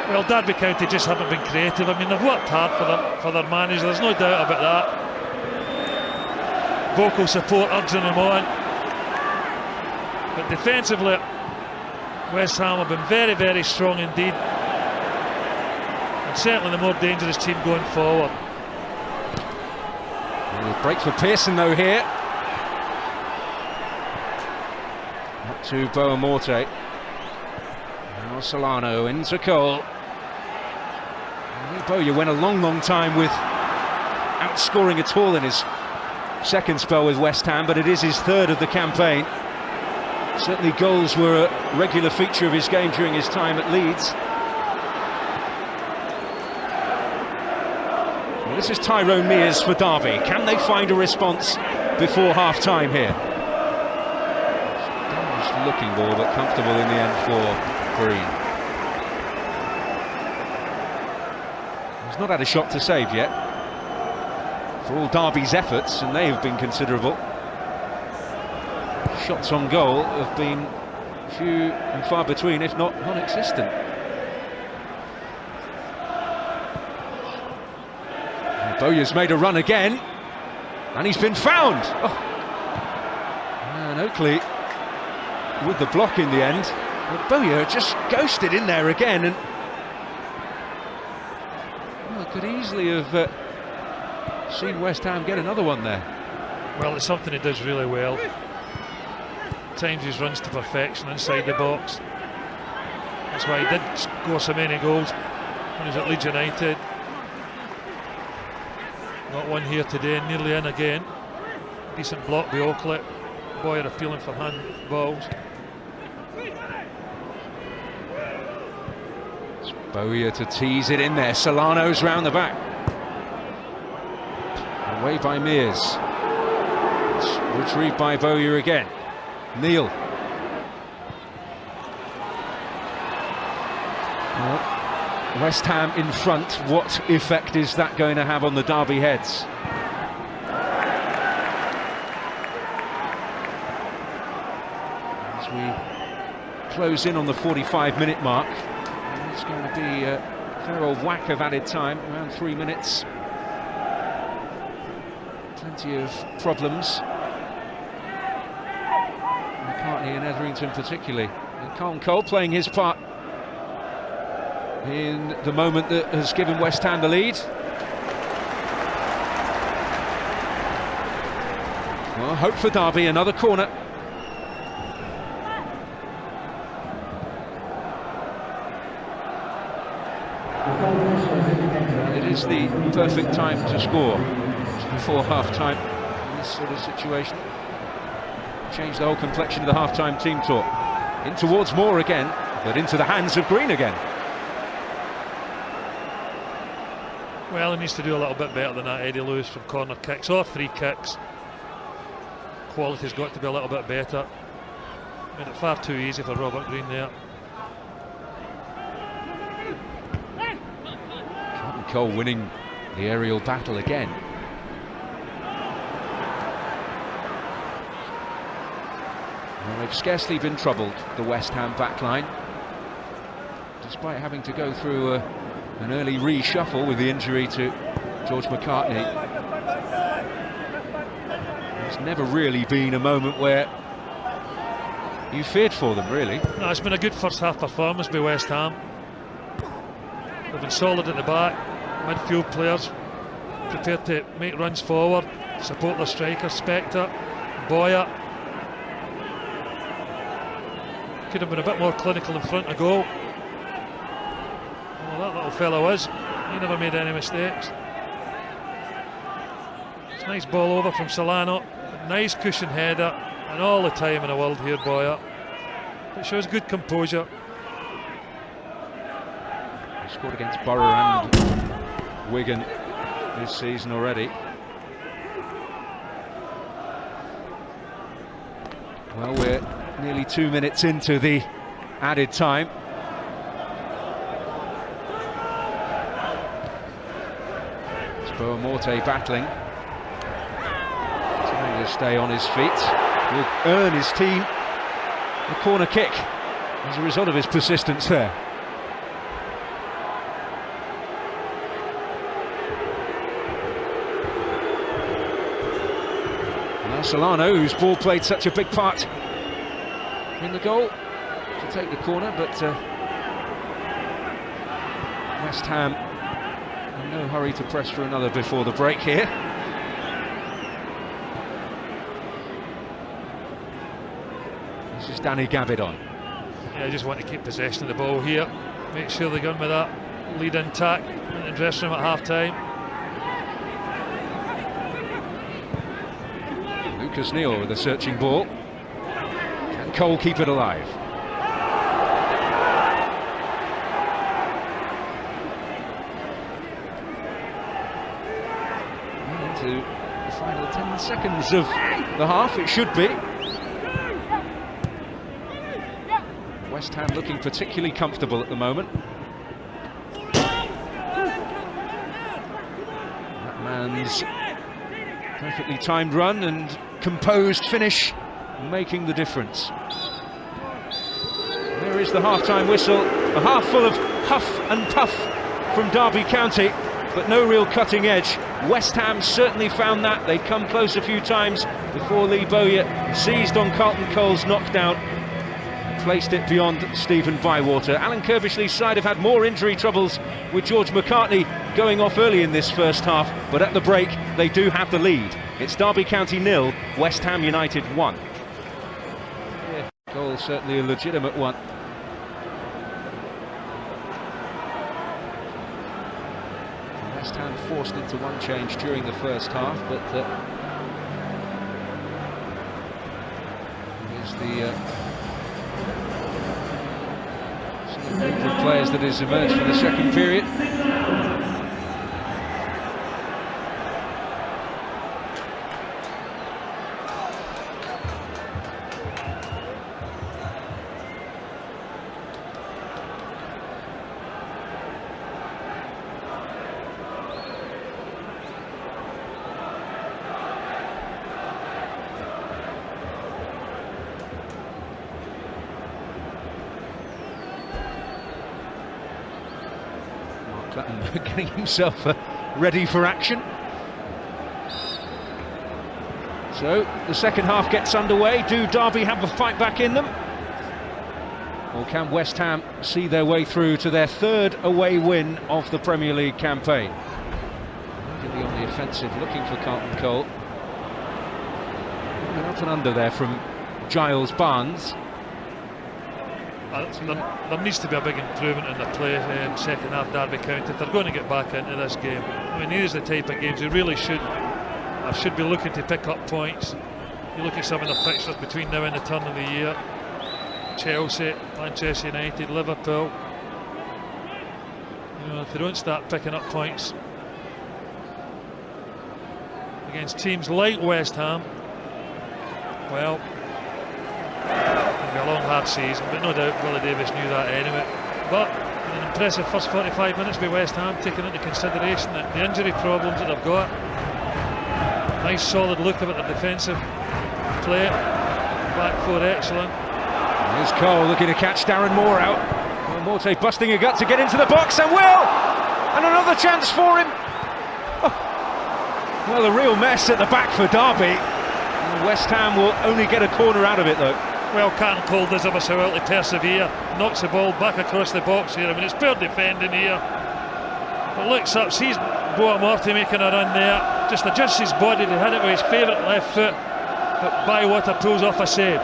Well, Derby County just haven't been creative. I mean, they've worked hard for their manager, there's no doubt about that. Vocal support urging them on. But defensively, West Ham have been very, very strong indeed. And certainly the more dangerous team going forward. Break for Pearson, though, here. Up to Boamorte. Now Solano into Cole. Bowyer went a long time without scoring at all in his second spell with West Ham, but it is his third of the campaign. Certainly goals were a regular feature of his game during his time at Leeds. Well, this is Tyrone Mears for Derby. Can they find a response before half-time here? looking ball, but comfortable in the end for Green. He's not had a shot to save yet, for all Derby's efforts, and they have been considerable. Shots on goal have been few and far between, if not non-existent. Bowyer's made a run again, and he's been found. Oh. And Oakley with the block in the end, but Bowyer just ghosted in there again, and well, could easily have seen West Ham get another one there. Well, it's something he does really well. Times his runs to perfection inside the box. That's why he did score so many goals when he was at Leeds United. Got one here today, nearly in again. Decent block by Oakley. Bowyer appealing for handballs. It's Bowyer to tease it in there. Solano's round the back. Away by Mears. It's retrieved by Bowyer again. Neil. Well, West Ham in front. What effect is that going to have on the Derby heads? As we close in on the 45-minute mark, it's going to be a fair old whack of added time, around 3 minutes. Plenty of problems. McCartney and Etherington particularly. And Carlton Cole playing his part in the moment that has given West Ham the lead. Well, hope for Derby, another corner. It is the perfect time to score, just before half-time in this sort of situation. Change the whole complexion of the half-time team talk. In towards Moore again, but into the hands of Green again. Well, he needs to do a little bit better than that, Eddie Lewis, from corner kicks or free kicks. Quality's got to be a little bit better. Made it far too easy for Robert Green there. Carlton Cole winning the aerial battle again. Well, they've scarcely been troubled, the West Ham backline, despite having to go through an early reshuffle with the injury to George McCartney. There's never really been a moment where you feared for them, really. No, it's been a good first half performance by West Ham. They've been solid at the back. Midfield players prepared to make runs forward, support their strikers. Spector, Bowyer. Could have been a bit more clinical in front of goal. Well, that little fellow is. He never made any mistakes. It's a nice ball over from Solano. Nice cushion header. And all the time in the world here, Bowyer. It shows good composure. He scored against Borough and Wigan this season already. Well, we're nearly 2 minutes into the added time. It's Boamorte battling, trying to stay on his feet. Will earn his team a corner kick as a result of his persistence there. Now Solano, whose ball played such a big part in the goal, to take the corner, but West Ham in no hurry to press for another before the break here. This is Danny Gabbidon. Yeah, I just want to keep possession of the ball here. Make sure they go in with that lead intact in the dressing room at half-time. Lucas Neal with a searching ball. Can Cole keep it alive? And into the final 10 seconds of the half, it should be. West Ham looking particularly comfortable at the moment. That man's perfectly timed run and composed finish making the difference. There is the half-time whistle, a half full of huff and puff from Derby County, but no real cutting edge. West Ham certainly found that. They'd come close a few times before Lee Bowyer seized on Carlton Cole's knockdown, placed it beyond Stephen Bywater. Alan Kirbishley's side have had more injury troubles, with George McCartney going off early in this first half, but at the break they do have the lead. It's Derby County 0, West Ham United 1. Yeah, goal certainly a legitimate one. West Ham forced into one change during the first half, but here's the group of players that has emerged for the second period. Getting himself ready for action. So the second half gets underway. Do Derby have the fight back in them, or can West Ham see their way through to their third away win of the Premier League campaign? Really on the offensive, looking for Carlton Cole. Went up and under there from Giles Barnes. There needs to be a big improvement in the play in second half Derby County if they're going to get back into this game. I mean, here's the type of games they really should be looking to pick up points. You look at some of the fixtures between now and the turn of the year: Chelsea, Manchester United, Liverpool. You know, if they don't start picking up points against teams like West Ham, well, it'll be a long hard season, but no doubt Willie Davis knew that anyway. But an impressive first 45 minutes by West Ham, taking into consideration the injury problems that they've got. Nice solid look at the defensive play, back four excellent. Here's Cole looking to catch Darren Moore out. Morte busting a gut to get into the box, and and another chance for him. Oh. Well, a real mess at the back for Derby. West Ham will only get a corner out of it though. Well, Carlton Cole does ever so well to persevere, knocks the ball back across the box here. I mean, it's poor defending here, but looks up, sees Boa Morte making a run there, just adjusts his body to hit it with his favourite left foot, but Bywater pulls off a save.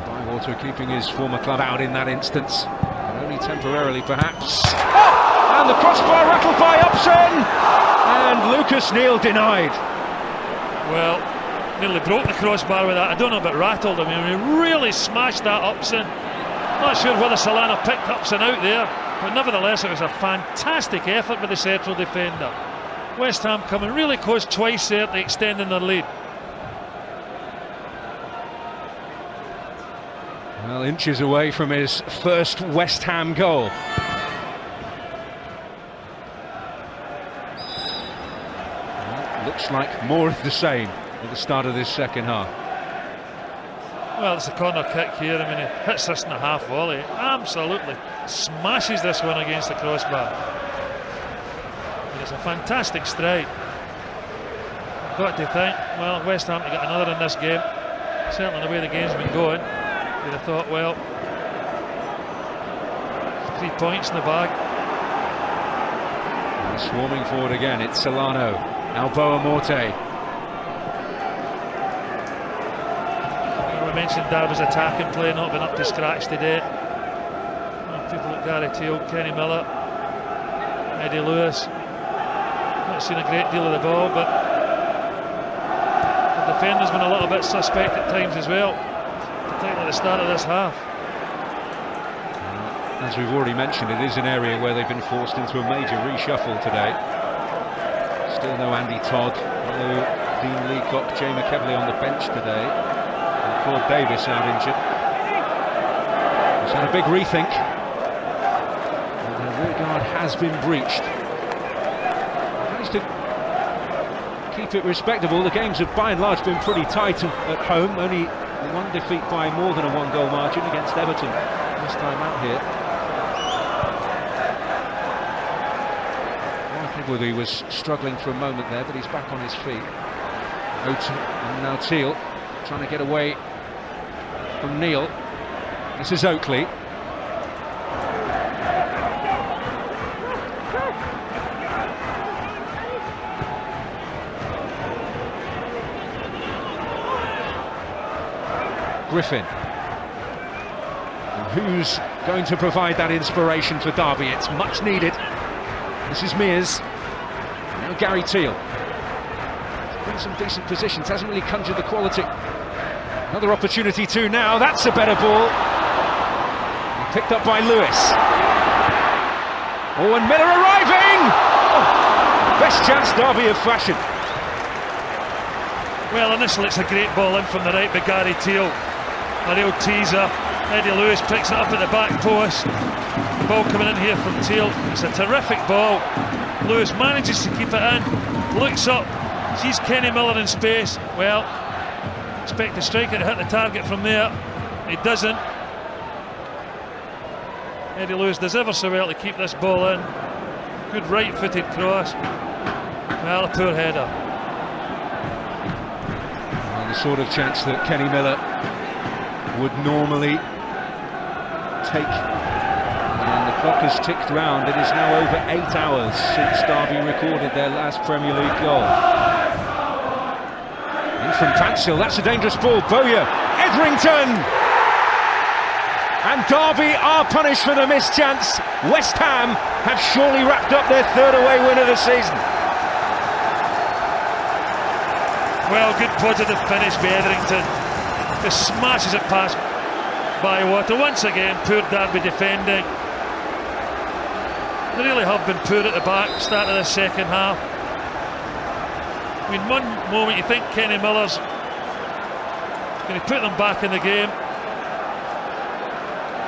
Bywater keeping his former club out in that instance, but only temporarily perhaps. Oh! And the crossbar rattled by Upson, and Lucas Neal denied. Well, nearly broke the crossbar with that. I don't know about rattled. I mean, he really smashed that Upson. Not sure whether Solana picked Upson out there, but nevertheless it was a fantastic effort by the central defender. West Ham coming really close twice there to extending their lead. Well, inches away from his first West Ham goal. Well, looks like more of the same at the start of this second half. Well, it's a corner kick here. I mean, he hits this in the half volley, absolutely smashes this one against the crossbar. And it's a fantastic strike. I've got to think, well, West Ham to get another in this game, certainly the way the game's been going, you'd have thought, well, 3 points in the bag. And swarming forward again, it's Solano, Boa Morte. We mentioned Derby's attacking play not been up to scratch today. Well, people like Gary Teal, Kenny Miller, Eddie Lewis, not seen a great deal of the ball, but the defender's been a little bit suspect at times as well, particularly at the start of this half. As we've already mentioned, it is an area where they've been forced into a major reshuffle today. Still no Andy Todd, no Dean Leacock, Jay McEvely on the bench today. Claude Davis out injured. He's had a big rethink. And their rear guard has been breached. Managed to keep it respectable. The games have by and large been pretty tight at home. Only one defeat by more than a one-goal margin against Everton this time out here. He was struggling for a moment there, but he's back on his feet. Oaten and now Teal trying to get away from Neil. This is Oakley. Griffin. And who's going to provide that inspiration for Derby? It's much needed. This is Mears. Now Gary Teal. He's in some decent positions, hasn't really conjured the quality. Another opportunity too now, that's a better ball. Picked up by Lewis. Oh, and Miller arriving! Oh, best chance Derby have fashioned. Well, initially it's a great ball in from the right by Gary Teal. A real teaser. Eddie Lewis picks it up at the back post. The ball coming in here from Teal. It's a terrific ball. Lewis manages to keep it in. Looks up, sees Kenny Miller in space. Well, expect the striker to hit the target from there. He doesn't. Eddie Lewis does ever so well to keep this ball in. Good right-footed cross. Well, a poor header. Well, the sort of chance that Kenny Miller would normally take. And the clock has ticked round. It is now over 8 hours since Derby recorded their last Premier League goal. In from Pansel, that's a dangerous ball. Bowyer, Etherington! And Derby are punished for the missed chance. West Ham have surely wrapped up their third away win of the season. Well, good positive finish by Etherington. Just smashes it past Bywater. Once again, poor Derby defending. They really have been poor at the back, start of the second half. I mean, one moment you think Kenny Miller's going to put them back in the game.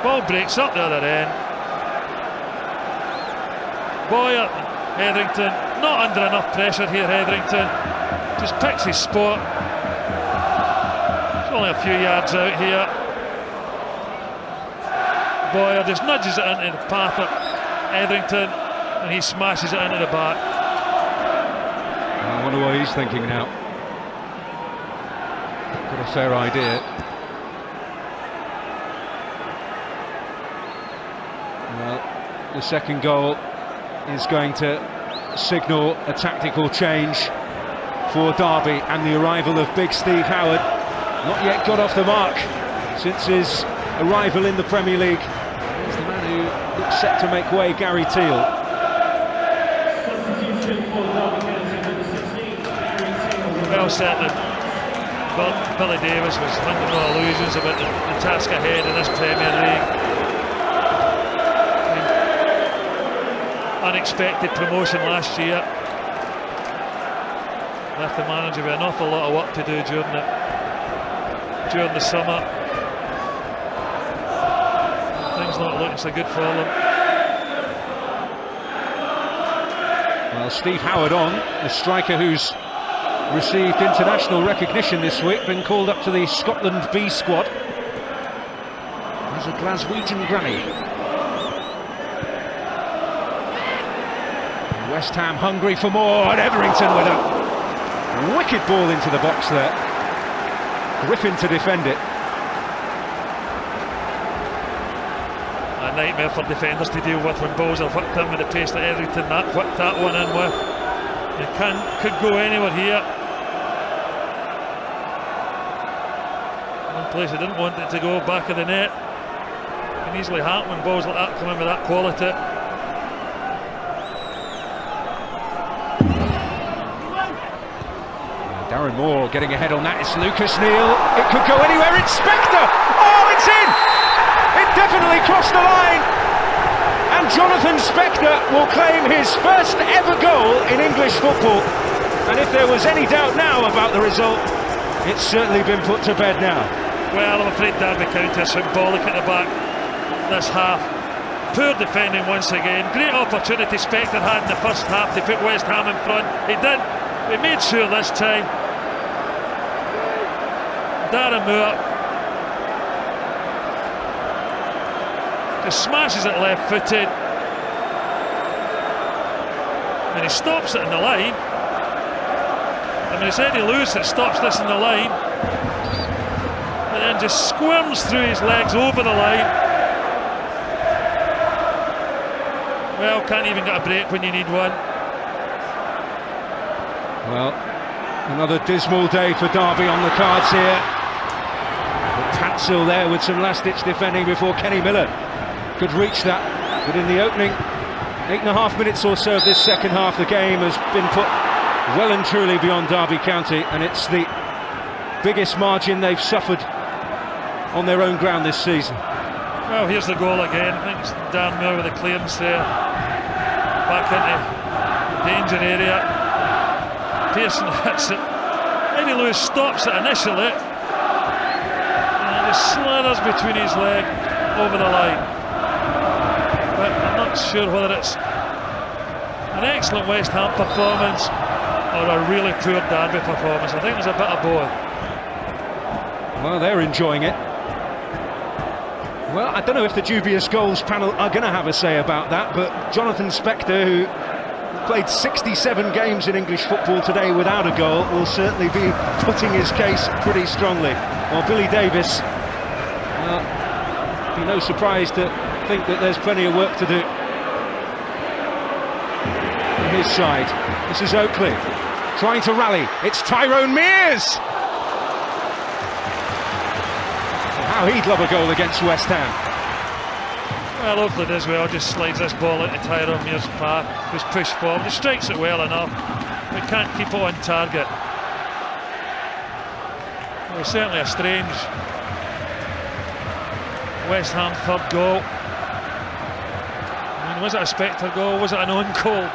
Ball breaks up the other end. Bowyer, Etherington, not under enough pressure here, Etherington. Just picks his spot. It's only a few yards out here. Bowyer just nudges it into the path of Etherington and he smashes it into the back. I wonder what he's thinking now. Got a fair idea. Well, the second goal is going to signal a tactical change for Derby and the arrival of big Steve Howard. Not yet got off the mark since his arrival in the Premier League. He's the man who looks set to make way, Gary Teal. Well, certainly Billy Davis was under no illusions about the task ahead in this Premier League. Unexpected promotion last year. Left the manager with an awful lot of work to do during the summer. Things not looking so good for them. Well, Steve Howard on, the striker who's received international recognition this week, been called up to the Scotland B squad. He's a Glaswegian granny. West Ham hungry for more, and Etherington with a wicked ball into the box there. Griffin to defend it. A nightmare for defenders to deal with when balls are whipped in with the pace that Etherington whipped that one in with. It could go anywhere here. One place I didn't want it to go, back of the net. Can easily happen when balls like that come in with that quality. Darren Moore getting ahead on that. It's Lucas Neal. It could go anywhere. It's Spector. Oh, it's in! It definitely crossed the line. And Jonathan Spector will claim his first ever goal in English football. And if there was any doubt now about the result, it's certainly been put to bed now. Well, I'm afraid Derby County are symbolic at the back this half. Poor defending once again. Great opportunity Spector had in the first half to put West Ham in front. He did. He made sure this time. Darren Moore just smashes it left-footed, and he stops it in the line. I mean, it's Eddie Lewis that stops this in the line, and then just squirms through his legs over the line. Well, can't even get a break when you need one. Well, another dismal day for Derby on the cards here. Tatsil there with some last-ditch defending before Kenny Miller could reach that. But in the opening 8.5 minutes or so of this second half, the game has been put well and truly beyond Derby County, and it's the biggest margin they've suffered on their own ground this season. Well, here's the goal again. I think it's Dan Moore with the clearance there. Back into the danger area. Pearson hits it. Eddie Lewis stops it initially, and it just slithers between his leg over the line. But I'm not sure whether it's an excellent West Ham performance or a really poor Derby performance. I think there's a bit of both. Well, they're enjoying it. Well, I don't know if the dubious goals panel are going to have a say about that, but Jonathan Spector, who played 67 games in English football today without a goal, will certainly be putting his case pretty strongly. While Billy Davis, well, be no surprise to think that there's plenty of work to do on his side. This is Oakley trying to rally. It's Tyrone Mears! How he'd love a goal against West Ham. Well, Oakley does well, just slides this ball into Tyrone Mears' path, who's pushed forward. He strikes it well enough, but can't keep it on target. Well, certainly a strange West Ham third goal. I mean, was it a Spector goal? Was it an own goal?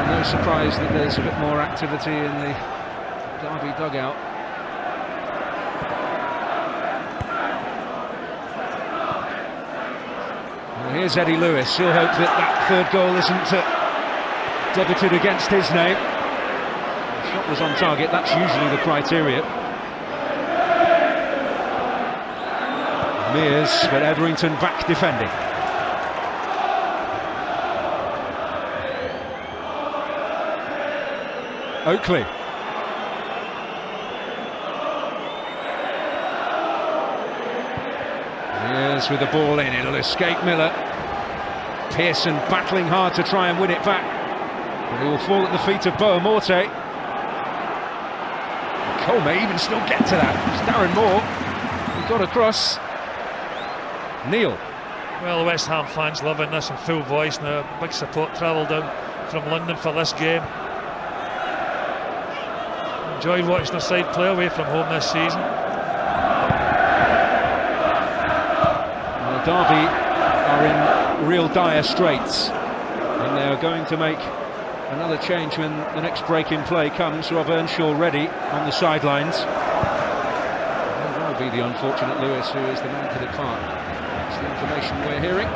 No surprise that there's a bit more activity in the Derby dugout. Well, here's Eddie Lewis. He'll hope that that third goal isn't debited against his name. The shot was on target, that's usually the criteria. Mears, but Etherington back defending. Oakley. Mears with the ball in, it'll escape Miller. Pearson battling hard to try and win it back. But he will fall at the feet of Boa Morte. Cole may even still get to that. It's Darren Moore. He got across. Neil. Well, the West Ham fans loving this in full voice now. Big support travel down from London for this game. Enjoyed watching their side play away from home this season. Well, Derby are in real dire straits, and they are going to make another change when the next break in play comes. Rob Earnshaw ready on the sidelines. It will be the unfortunate Lewis who is the man to depart. That's the information we're hearing.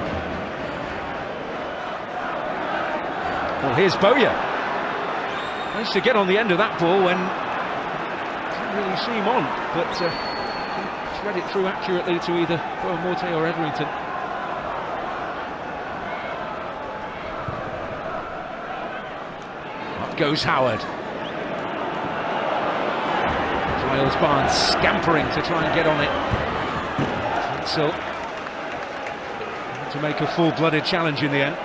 Well, here's Bowyer. Managed to get on the end of that ball when didn't really seem on, but thread it through accurately to either Boa Morte or Etherington. Up goes Howard. Giles Barnes scampering to try and get on it. So to make a full-blooded challenge in the end.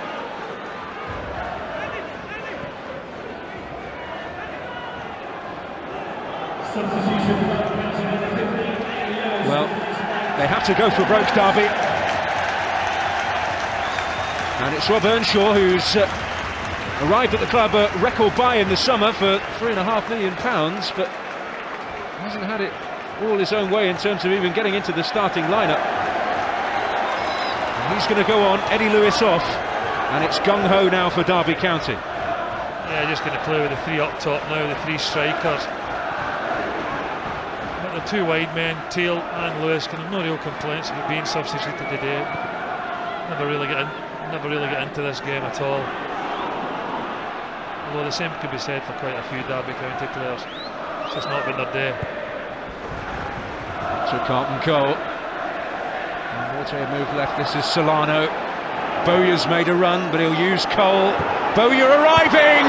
Well, they have to go for broke, Derby. And it's Rob Earnshaw who's arrived at the club a record buy in the summer for £3.5 million, but hasn't had it all his own way in terms of even getting into the starting lineup. And he's going to go on, Eddie Lewis off, and it's gung-ho now for Derby County. Yeah, just going to play with the three up top now, the three strikers. But the two wide men, Teal and Lewis, can have no real complaints about being substituted today. Never really get into this game at all. Although the same could be said for quite a few Derby County players. It's just not been their day. To Carlton Cole. Morte move left. This is Solano. Bowyer's made a run, but he'll use Cole. Bowyer arriving!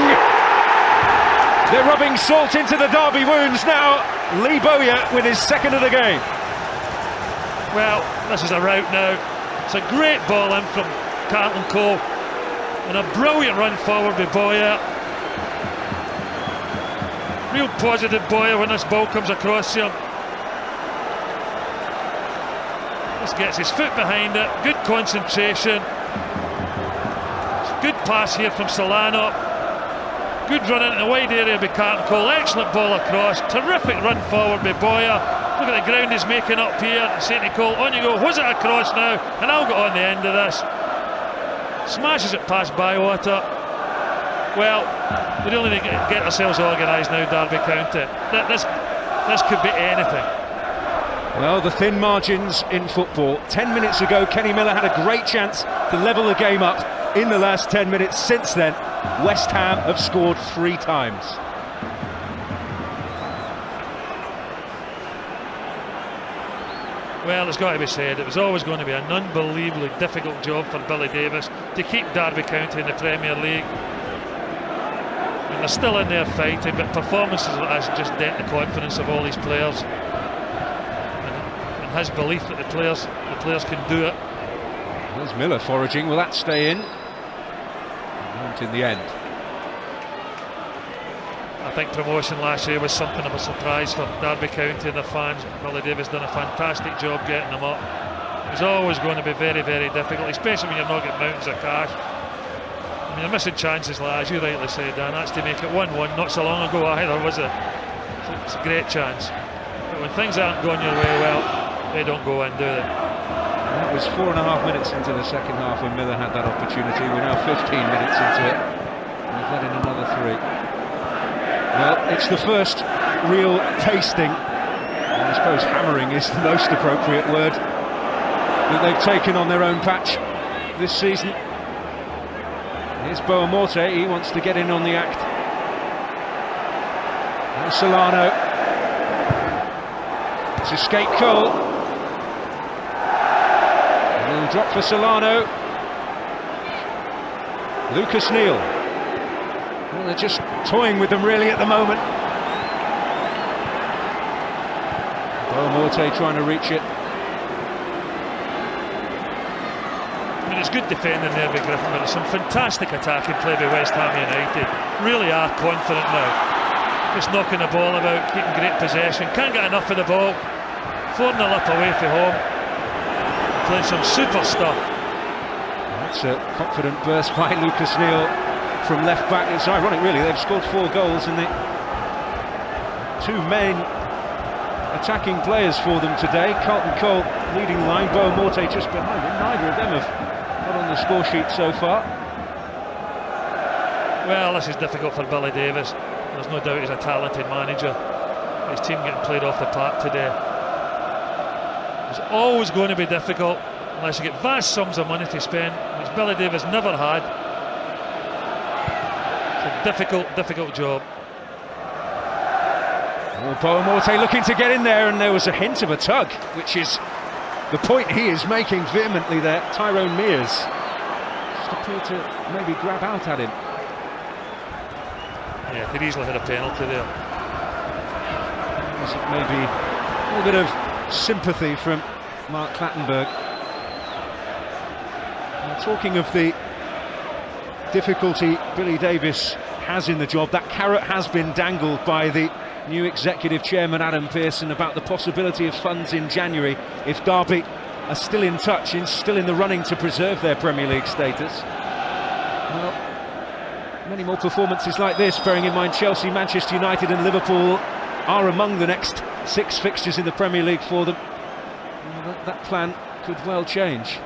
They're rubbing salt into the Derby wounds now. Lee Bowyer with his second of the game. Well, this is a rout now. It's a great ball in from Carlton Cole, and a brilliant run forward by Bowyer. Real positive Bowyer when this ball comes across him. Just gets his foot behind it, good concentration. Good pass here from Solano. Good run into the wide area by Carlton Cole. Excellent ball across. Terrific run forward by Bowyer. Look at the ground he's making up here. Saying to Cole, on you go. Who's it across now? And I'll get on the end of this. Smashes it past Bywater. Well, we really need to get ourselves organised now, Derby County. This could be anything. Well, the thin margins in football. 10 minutes ago, Kenny Miller had a great chance to level the game up. In the last 10 minutes since then, West Ham have scored 3 times. Well, it's got to be said, it was always going to be an unbelievably difficult job for Billy Davies to keep Derby County in the Premier League. And they're still in there fighting, but performances like this just dent the confidence of all these players. And his belief that the players can do it. There's Miller foraging. Will that stay in? Not in the end. I think promotion last year was something of a surprise for Derby County and the fans. Billy Davies done a fantastic job getting them up. It was always going to be very, very difficult, especially when you're not getting mountains of cash. I mean, you're missing chances, like, as you rightly say, Dan. That's to make it 1-1 not so long ago either, was it? So it's a great chance. But when things aren't going your way, well, they don't go in, do they? That was 4.5 minutes into the second half when Miller had that opportunity. We're now 15 minutes into it. We've let in another 3. Well, it's the first real tasting, and I suppose hammering is the most appropriate word, that they've taken on their own patch this season. Here's Boa Morte, he wants to get in on the act. Now Solano. It's escape Cole. Drop for Solano. Lucas Neal. Well, they're just toying with them really at the moment. Boa Morte trying to reach it. I mean, it's good defending there by Griffin, but it's some fantastic attacking play by West Ham United. Really are confident now. Just knocking the ball about, keeping great possession. Can't get enough of the ball. 4-0 up away from home. Playing some super stuff. That's a confident burst by Lucas Neal from left back. It's ironic really, they've scored 4 goals and the 2 main attacking players for them today. Carlton Cole leading the line, Boa Morte just behind him. Neither of them have got on the score sheet so far. Well, this is difficult for Billy Davies. There's no doubt he's a talented manager. His team getting played off the park today. It's always going to be difficult unless you get vast sums of money to spend, which Billy Davies never had. It's a difficult job. Well, Boa Morte looking to get in there, and there was a hint of a tug, which is the point he is making vehemently there. Tyrone Mears just appeared to maybe grab out at him. Yeah, could easily hit a penalty there. Maybe a little bit of sympathy from Mark Clattenburg. Now, talking of the difficulty Billy Davies has in the job, that carrot has been dangled by the new executive chairman Adam Pearson about the possibility of funds in January if Derby are still in touch and still in the running to preserve their Premier League status. Well, many more performances like this, bearing in mind Chelsea, Manchester United and Liverpool are among the next 6 fixtures in the Premier League for them. That plan could well change.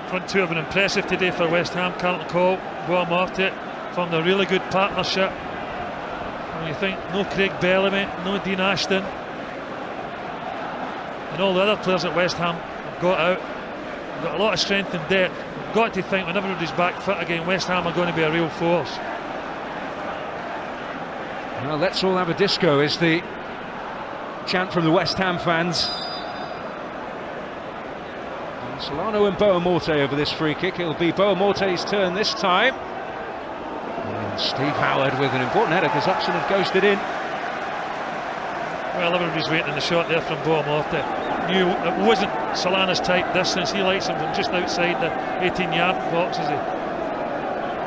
Front 2 have been impressive today for West Ham. Carlton Cole, Boa Morte. formed a really good partnership. When you think no Craig Bellamy, no Dean Ashton, and all the other players at West Ham have got out, they've got a lot of strength and depth. You've got to think when everybody's back fit again, West Ham are going to be a real force. Well, let's all have a disco is the chant from the West Ham fans. And Solano and Boa Morte over this free kick. It'll be Boa Morte's turn this time. And Steve Howard with an important header because Upson have ghosted in. Well, everybody's waiting in the shot there from Boa Morte. Knew it wasn't Solana's tight distance. He likes him from just outside the 18-yard box as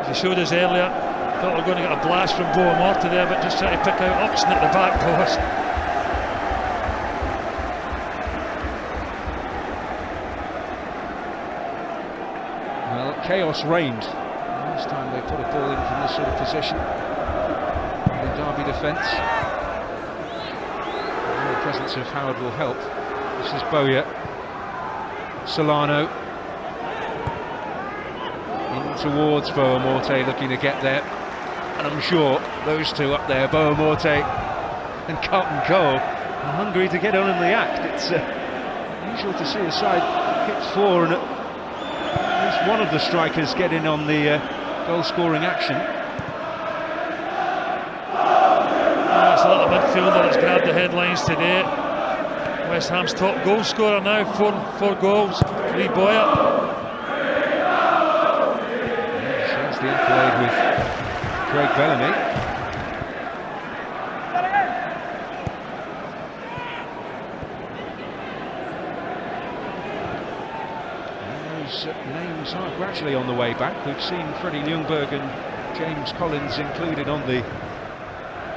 he showed us earlier. Thought we were going to get a blast from Boa Morte there, but just trying to pick out Upson at the back post. Well, chaos reigned last time they put a ball in from this sort of position. The Derby defence. The presence of Howard will help. This is Bowyer. Solano in towards Boa Morte, looking to get there. And I'm sure those two up there, Boa Morte and Carlton Cole, are hungry to get on in the act. It's unusual to see a side hit four and at least one of the strikers get in on the goal-scoring action. It's a little midfielder that's grabbed the headlines today. West Ham's top goal scorer now, four goals, Lee Bowyer. Shares the accolade with Craig Bellamy. And those names are gradually on the way back. We've seen Freddie Ljungberg and James Collins included on the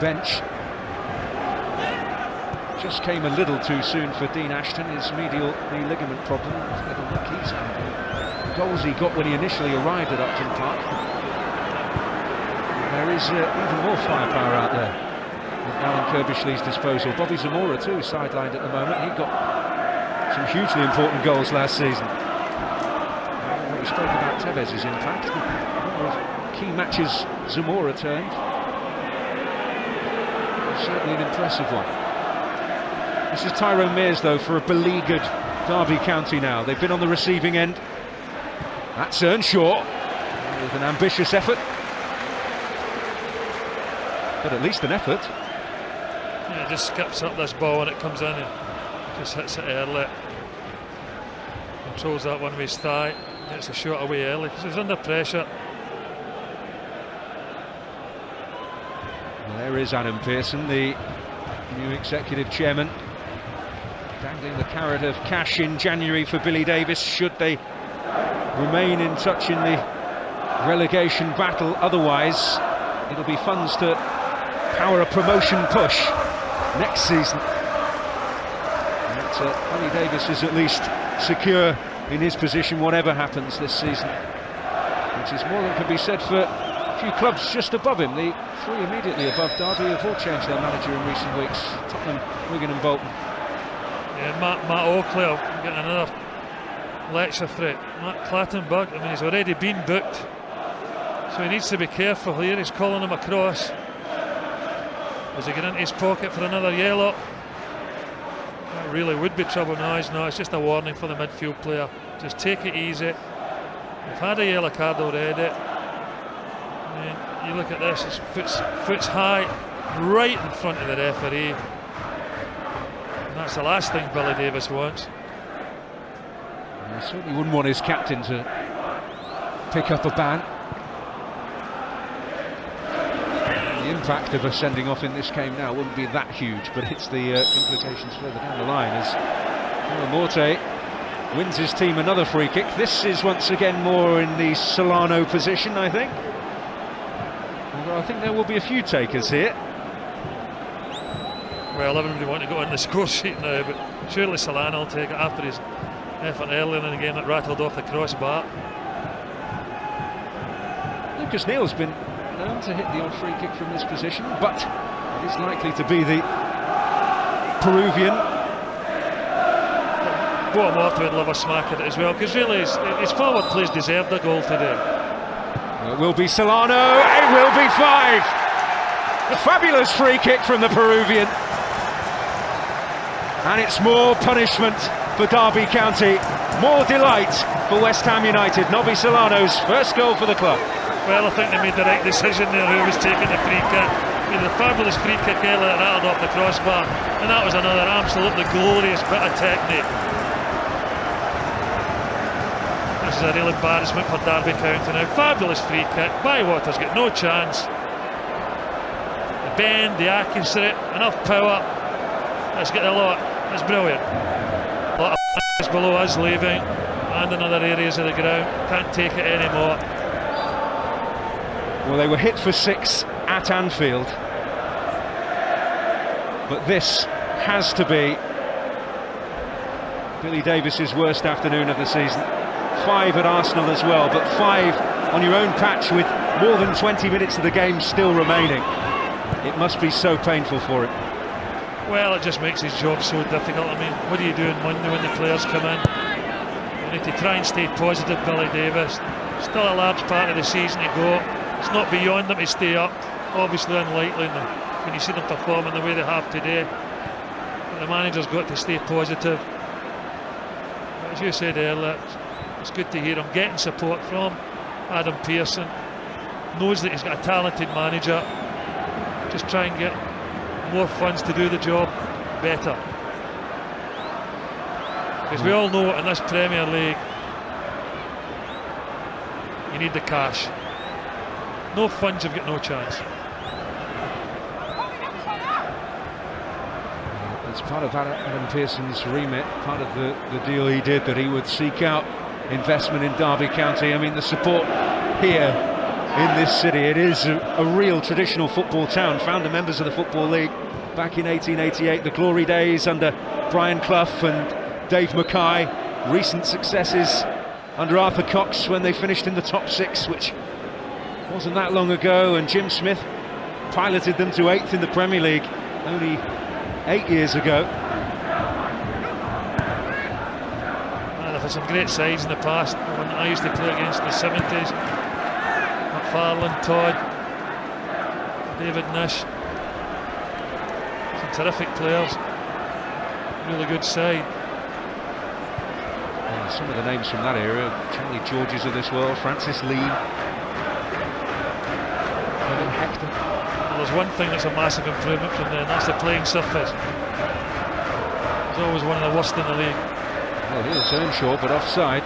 bench. Just came a little too soon for Dean Ashton, his medial knee ligament problem. He's had goals he got when he initially arrived at Upton Park. There is even more firepower out there at Alan Kirbishley's disposal. Bobby Zamora too, sidelined at the moment. He got some hugely important goals last season. We spoke about Tevez's impact. A number of key matches Zamora turned. Certainly an impressive one. This is Tyrone Mears though for a beleaguered Derby County now. They've been on the receiving end. That's Earnshaw with an ambitious effort. But at least an effort. Yeah, just skips up this ball and it comes in and just hits it early. Controls that one with his thigh. Gets a shot away early because he's under pressure. Well, there is Adam Pearson, the new executive chairman, dangling the carrot of cash in January for Billy Davies should they remain in touch in the relegation battle. Otherwise, it'll be funds to power a promotion push next season. But Billy Davies is at least secure in his position whatever happens this season, which is more than can be said for a few clubs just above him. The three immediately above Derby have all changed their manager in recent weeks: Tottenham, Wigan and Bolton. Yeah, Matt Oakley getting another lecture for it. Matt Clattenburg, I mean, he's already been booked, so he needs to be careful here. He's calling him across. Does he get into his pocket for another yellow? That really would be trouble. No, it's just a warning for the midfield player. Just take it easy. We've had a yellow card already. I mean, you look at this, his foot's high, right in front of the referee. And that's the last thing Billy Davies wants. He certainly wouldn't want his captain to pick up a ban. The impact of a sending off in this game now wouldn't be that huge, but it's the implications further down the line as Morte wins his team another free kick. This is once again more in the Solano position, I think. Although I think there will be a few takers here. Well, everybody want to go on the score sheet now, but surely Solano will take it after his effort earlier in the game that rattled off the crossbar. Lucas Neal's been known to hit the odd free kick from this position, but it is likely to be the Peruvian. Boa Morte would love a smack at it as well, because really his forward players deserved a goal today. It will be Solano, it will be 5! A fabulous free kick from the Peruvian. And it's more punishment for Derby County, more delight for West Ham United. Nobby Solano's first goal for the club. Well, I think they made the right decision there, who was taking the free kick. He had a fabulous free kick earlier that rattled off the crossbar, and that was another absolutely glorious bit of technique. This is a real embarrassment for Derby County now. Fabulous free kick. Bywater's got no chance. The bend, the accuracy, enough power. Let's get the lot. It's brilliant. A lot of below us leaving, and in other areas of the ground. Can't take it anymore. Well, they were hit for 6 at Anfield, but this has to be Billy Davies's worst afternoon of the season. 5 at Arsenal as well, but 5 on your own patch with more than 20 minutes of the game still remaining. It must be so painful for him. Well, it just makes his job so difficult. I mean, what do you do on Monday when the players come in? You need to try and stay positive, Billy Davies. Still a large part of the season to go. It's not beyond them to stay up. Obviously unlikely when you see them performing the way they have today. But the manager's got to stay positive. But as you said earlier, it's good to hear him getting support from Adam Pearson. Knows that he's got a talented manager. Just try and get more funds to do the job better. Because we all know in this Premier League, you need the cash. No funds, you've got no chance. It's part of Adam Pearson's remit, part of the deal he did, that he would seek out investment in Derby County. I mean, the support here in this city, it is a real traditional football town. Founder members of the Football League back in 1888, the glory days under Brian Clough and Dave Mackay. Recent successes under Arthur Cox when they finished in the top 6, which wasn't that long ago, and Jim Smith piloted them to 8th in the Premier League only 8 years ago. Well, they've had some great sides in the past. When I used to play against in the 70s, McFarlane, Todd, David Nish, some terrific players, really good side. Some of the names from that era, Charlie Georges of this world, Francis Lee, Kevin Hector. Well, there's one thing that's a massive improvement from there, and that's the playing surface. It's always one of the worst in the league. Well, here's Earnshaw, but offside.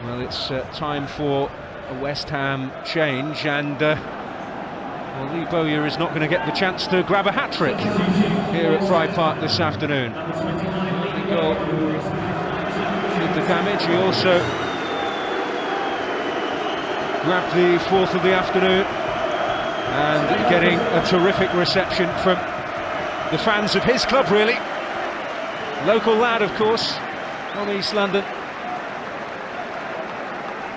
Well, it's time for a West Ham change, and well, Lee Bowyer is not going to get the chance to grab a hat-trick here at Pride Park this afternoon. The goal did the damage. He also grabbed the 4th of the afternoon, and getting a terrific reception from the fans of his club, really. Local lad, of course, from East London.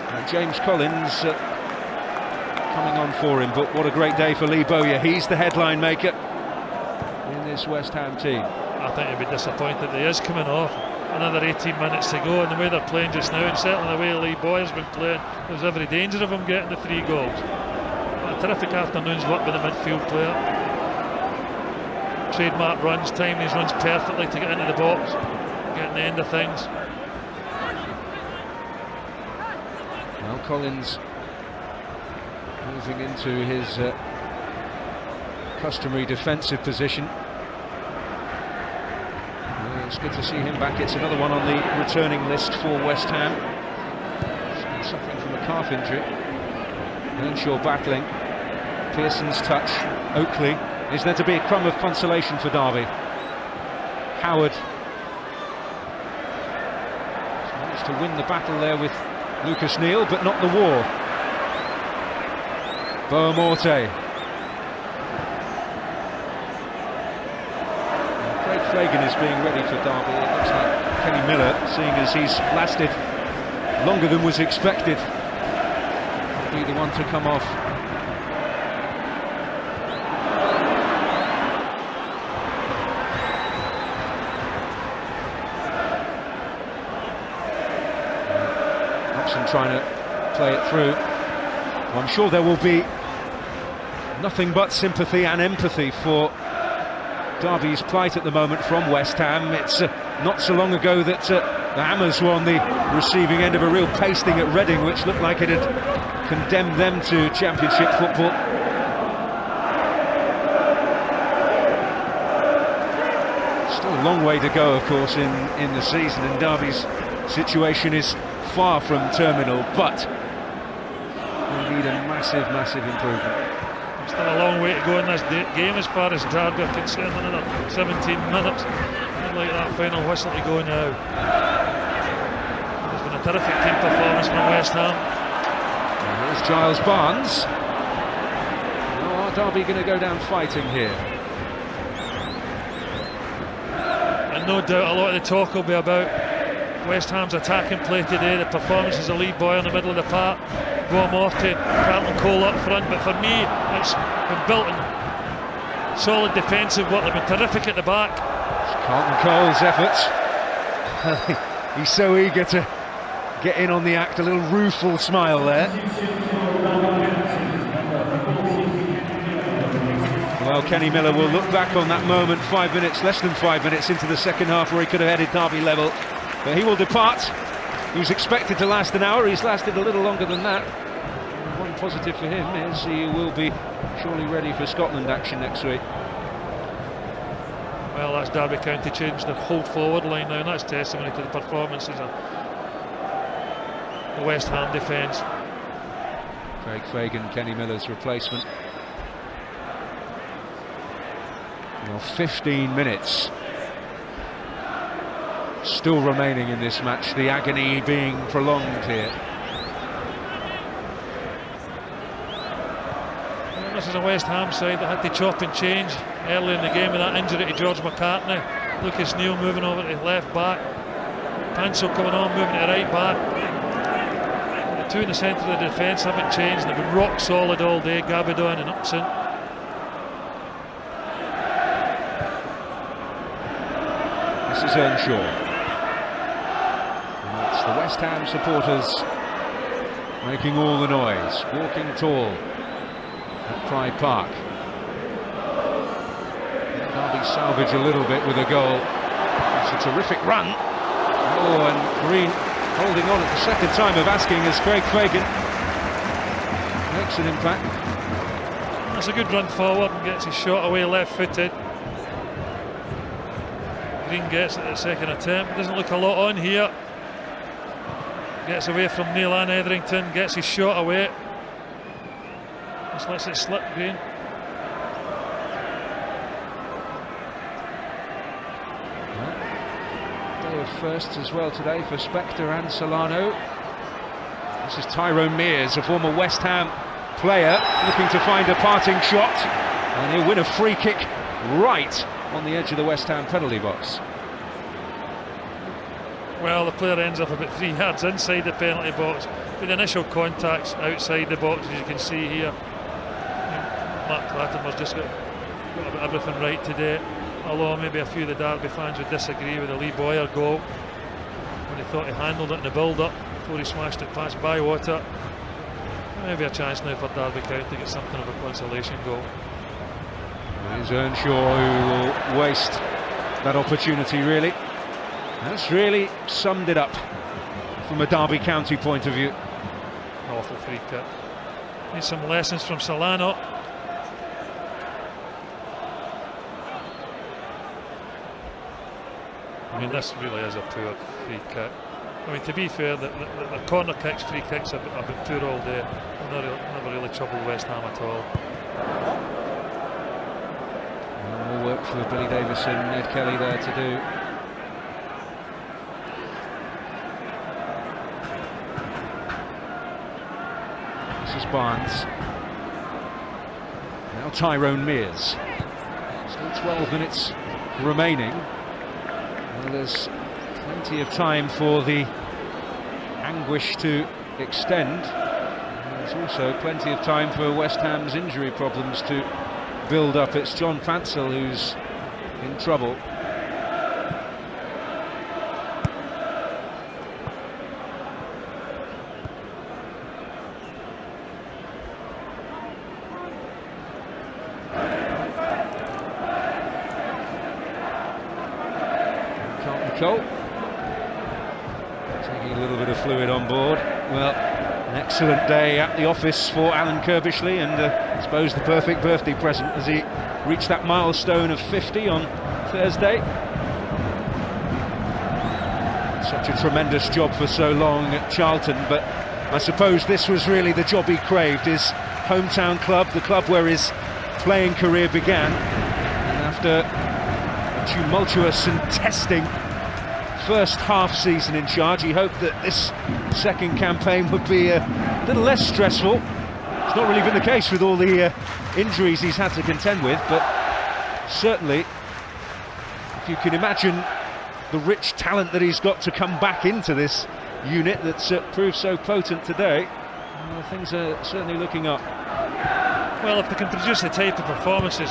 And James Collins coming on for him, but what a great day for Lee Bowyer. He's the headline maker in this West Ham team. I think he'd be disappointed that he is coming off. Another 18 minutes to go, and the way they're playing just now, and certainly the way Lee Bowyer's been playing, there's every danger of him getting the 3 goals. What a terrific afternoon's work with the midfield player. Trademark runs, timing his runs perfectly to get into the box, getting the end of things. Well, Collins moving into his customary defensive position. Well, it's good to see him back. It's another one on the returning list for West Ham. He's suffering from a calf injury. Earnshaw battling. Pearson's touch. Oakley. Is there to be a crumb of consolation for Derby? Howard managed to win the battle there with Lucas Neal, but not the war. Boamorte. Craig Fagan is being ready for Derby. It looks like Kenny Miller, seeing as he's lasted longer than was expected, will be the one to come off. Davison trying to play it through. Well, I'm sure there will be nothing but sympathy and empathy for Derby's plight at the moment from West Ham. It's not so long ago that the Hammers were on the receiving end of a real pasting at Reading, which looked like it had condemned them to Championship football. Still a long way to go, of course, in the season, and Derby's situation is far from terminal, but they need a massive, massive improvement. Still a long way to go in this game as far as Derby are concerned. Another 17 minutes. I'd like that final whistle to go now. There's been a terrific team performance from West Ham. And there's Giles Barnes. Oh, are Derby going to go down fighting here? And no doubt a lot of the talk will be about West Ham's attacking play today, the performances of Lee Boyer in the middle of the park, Boa Morte, Carlton Cole up front, but for me it's been built in solid defensive work. They've been terrific at the back. It's Carlton Cole's efforts. He's so eager to get in on the act, a little rueful smile there. Well, Kenny Miller will look back on that moment less than 5 minutes into the second half, where he could have headed Derby level. But he will depart. He was expected to last an hour. He's lasted a little longer than that. One positive for him is he will be surely ready for Scotland action next week. Well, that's Derby County changed their whole forward line now, and that's testimony to the performances of the West Ham defence. Craig Fagan, Kenny Miller's replacement. Well, 15 minutes still remaining in this match, the agony being prolonged here. Well, this is a West Ham side that had to chop and change early in the game with that injury to George McCartney. Lucas Neal moving over to left back, Pansel coming on, moving to right back. The two in the centre of the defence haven't changed. They've been rock solid all day, Gabidon and Upson. This is Earnshaw. And it's the West Ham supporters making all the noise, walking tall at Pride Park. Derby salvage a little bit with a goal. It's a terrific run. Oh, and Green holding on at the second time of asking as Craig Fagan makes an impact. That's a good run forward and gets his shot away left-footed. Green gets it at the second attempt. Doesn't look a lot on here. Gets away from Neil and Etherington, gets his shot away. Just lets it slip, Green. Day of firsts as well today for Spector and Solano. This is Tyrone Mears, a former West Ham player, looking to find a parting shot, and he'll win a free kick right on the edge of the West Ham penalty box. Well, the player ends up about 3 yards inside the penalty box, with initial contacts outside the box, as you can see here. Mark Latimer's just got everything right today, although maybe a few of the Derby fans would disagree with the Lee Boyer goal, when he thought he handled it in the build-up before he smashed it past Bywater. Maybe a chance now for Derby County to get something of a consolation goal. There's Earnshaw, who will waste that opportunity, really. That's really summed it up from a Derby County point of view. Awful free kick. Need some lessons from Solano. I mean, this really is a poor free kick. I mean, to be fair, the corner kicks, free kicks have been poor all day. Never really troubled West Ham at all. More work for Billy Davison, Ned Kelly there to do. This is Barnes. Now Tyrone Mears. Still 12 minutes remaining. Well, there's plenty of time for the anguish to extend. There's also plenty of time for West Ham's injury problems to build up. It's John Pansel who's in trouble. Carlton Cole taking a little bit of fluid on board. Well, an excellent day at the office for Alan Kirbishley, and I suppose the perfect birthday present as he reached that milestone of 50 on Thursday. Such a tremendous job for so long at Charlton, but I suppose this was really the job he craved, his hometown club, the club where his playing career began. And after a tumultuous and testing first half season in charge, he hoped that this second campaign would be a little less stressful. It's not really been the case with all the injuries he's had to contend with, but certainly, if you can imagine the rich talent that he's got to come back into this unit that's proved so potent today, well, things are certainly looking up. Well, if they can produce the type of performances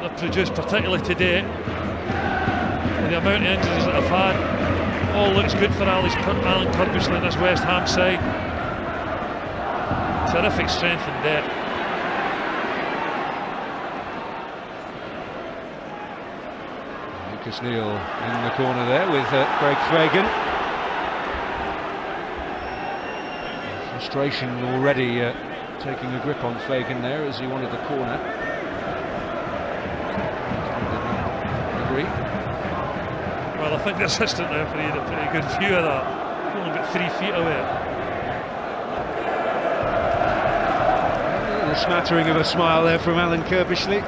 they've produced, particularly today, with the amount of injuries that they've had, all looks good for Alan Kirbishley and his West Ham side. Terrific strength and depth. Lucas Neal in the corner there with Craig Fagan. Frustration already taking a grip on Fagan there as he wanted the corner. Agree. Well, I think the assistant referee had a pretty good view of that. Only about 3 feet away. A smattering of a smile there from Alan Kirbishley.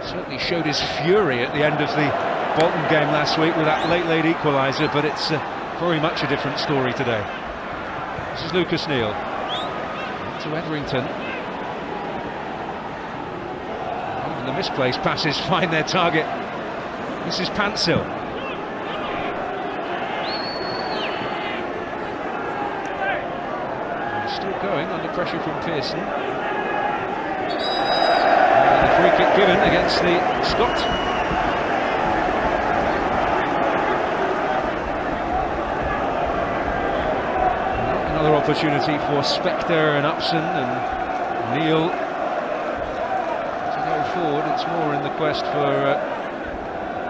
Certainly showed his fury at the end of the Bolton game last week with that late equaliser, but it's very much a different story today. This is Lucas Neal to Etherington. Even the misplaced passes find their target. This is Pantsil. Still going under pressure from Pearson. And the free kick given against the Scot. Another opportunity for Spector and Upson and Neal to go forward. It's more in the quest for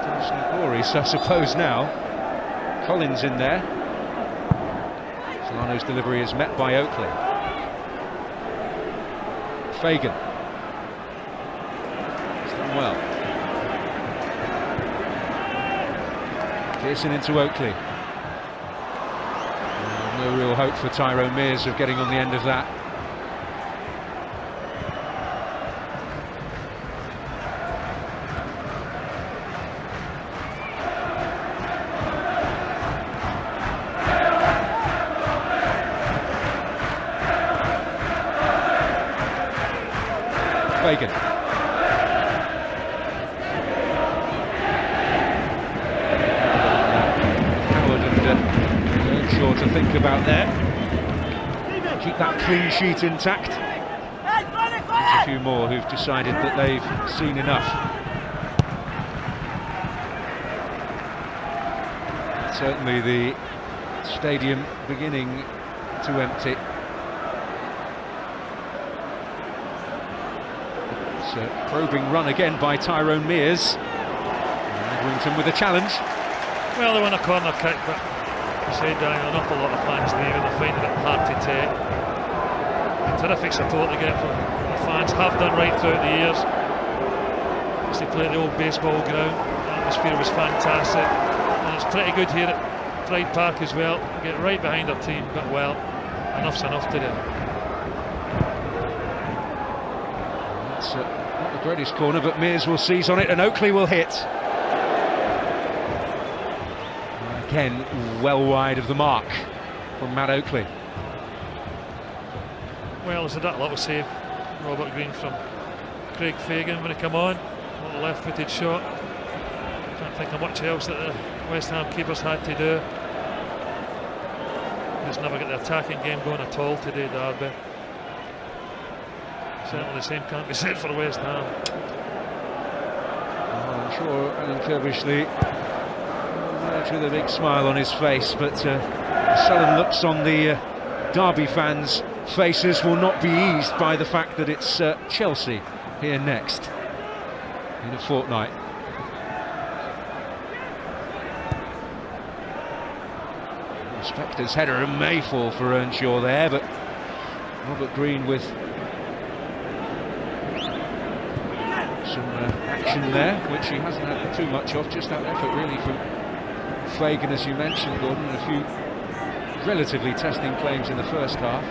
personal glory, so I suppose now. Collins in there. Solano's delivery is met by Oakley. Fagan. He's done well. Pearson into Oakley. No real hope for Tyrone Mears of getting on the end of that. Fagan. Howard and Earnshaw to think about there. Keep that clean sheet intact. There's a few more who've decided that they've seen enough. Certainly the stadium beginning to empty. Probing run again by Tyrone Mears. Etherington with a challenge. Well, they won a corner kick, but you say, Daniel, an awful lot of fans leaving. They're finding it hard to take. Terrific support they get from the fans, have done right throughout the years. As they play at the old baseball ground, the atmosphere was fantastic, and it's pretty good here at Pride Park as well. They get right behind their team, but well, enough's enough today. That's not the greatest corner, but Mears will seize on it and Oakley will hit. Again, well wide of the mark from Matt Oakley. Well, there's that little save, Robert Green, from Craig Fagan when he come on. A little left-footed shot. Can't think of much else that the West Ham keepers had to do. Just never get the attacking game going at all today, Derby. Certainly the same can't be said for West Ham. I'm sure Alan Kirbishley with a big smile on his face, but the sullen looks on the Derby fans' faces will not be eased by the fact that it's Chelsea here next in a fortnight. Spector's header may fall for Earnshaw there, but Robert Green with some action there, which he hasn't had too much of. Just that effort really from Fagan, as you mentioned, Gordon. A few relatively testing claims in the first half.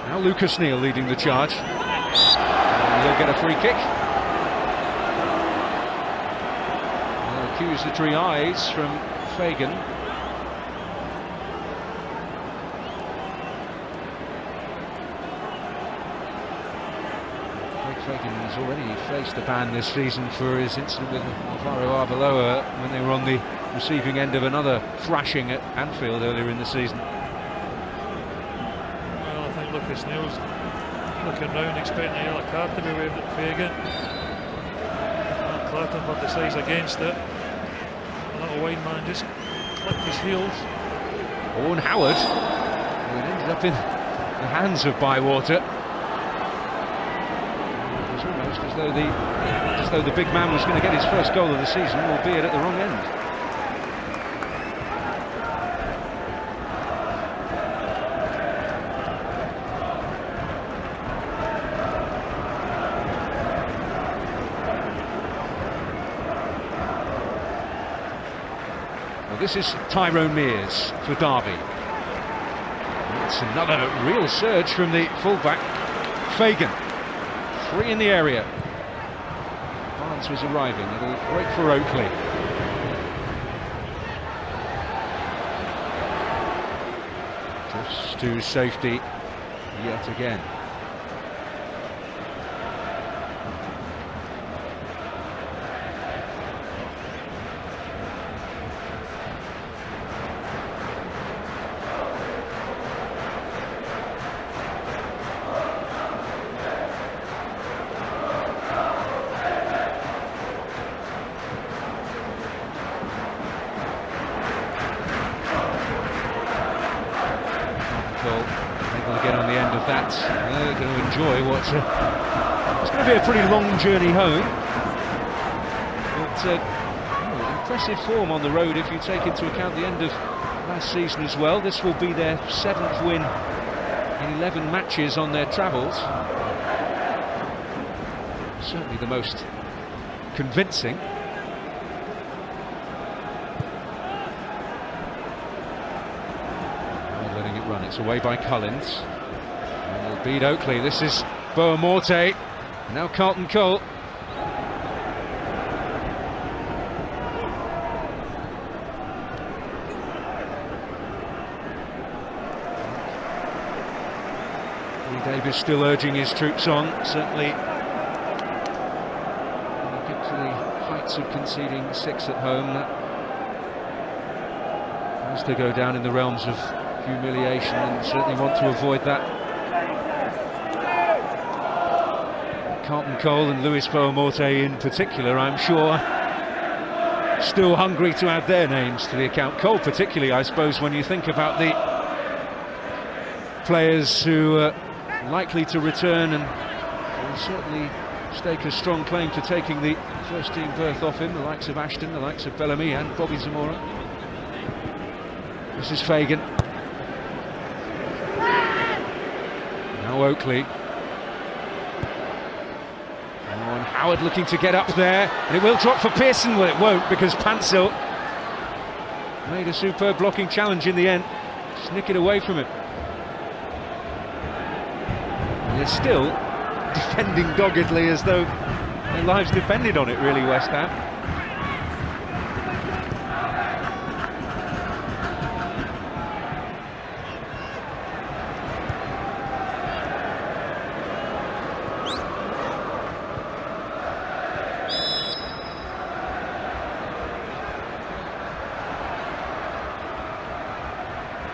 Now Lucas Neal leading the charge. And he'll get a free kick. Accusatory eyes from Fagan. Craig Fagan has already faced a ban this season for his incident with Alvaro Arbeloa when they were on the receiving end of another thrashing at Anfield earlier in the season. Well, I think Lucas Neal's looking round expecting a yellow card to be waved at Fagan. Clattenburg decides against it. Wine man just clipped his heels. Owen Howard, who ended up in the hands of Bywater. It was almost as though the big man was going to get his first goal of the season, albeit at the wrong end. This is Tyrone Mears for Derby. It's another real surge from the fullback, Fagan. 3 in the area. Barnes was arriving. It'll break for Oakley. Drifts to safety yet again. Able to get on the end of that. They're going to enjoy what's going to be a pretty long journey home. But impressive form on the road if you take into account the end of last season as well. This will be their 7th win in 11 matches on their travels. Certainly the most convincing. Run. It's away by Collins. And they'll beat Oakley. This is Boa Morte. Now Carlton Cole. Lee Davis still urging his troops on. Certainly when you get to the heights of conceding 6 at home, that has to go down in the realms of humiliation, and certainly want to avoid that. Carlton Cole and Luis Boa Morte in particular, I'm sure, still hungry to add their names to the account. Cole particularly, I suppose, when you think about the players who are likely to return and will certainly stake a strong claim to taking the first team berth off him, the likes of Ashton, the likes of Bellamy and Bobby Zamora. This is Fagan. Now Oakley. And Howard looking to get up there, and it will drop for Pearson. Well, it won't, because Pansil made a superb blocking challenge in the end. Just nick it away from him. And they're still defending doggedly as though their lives depended on it, really, West Ham.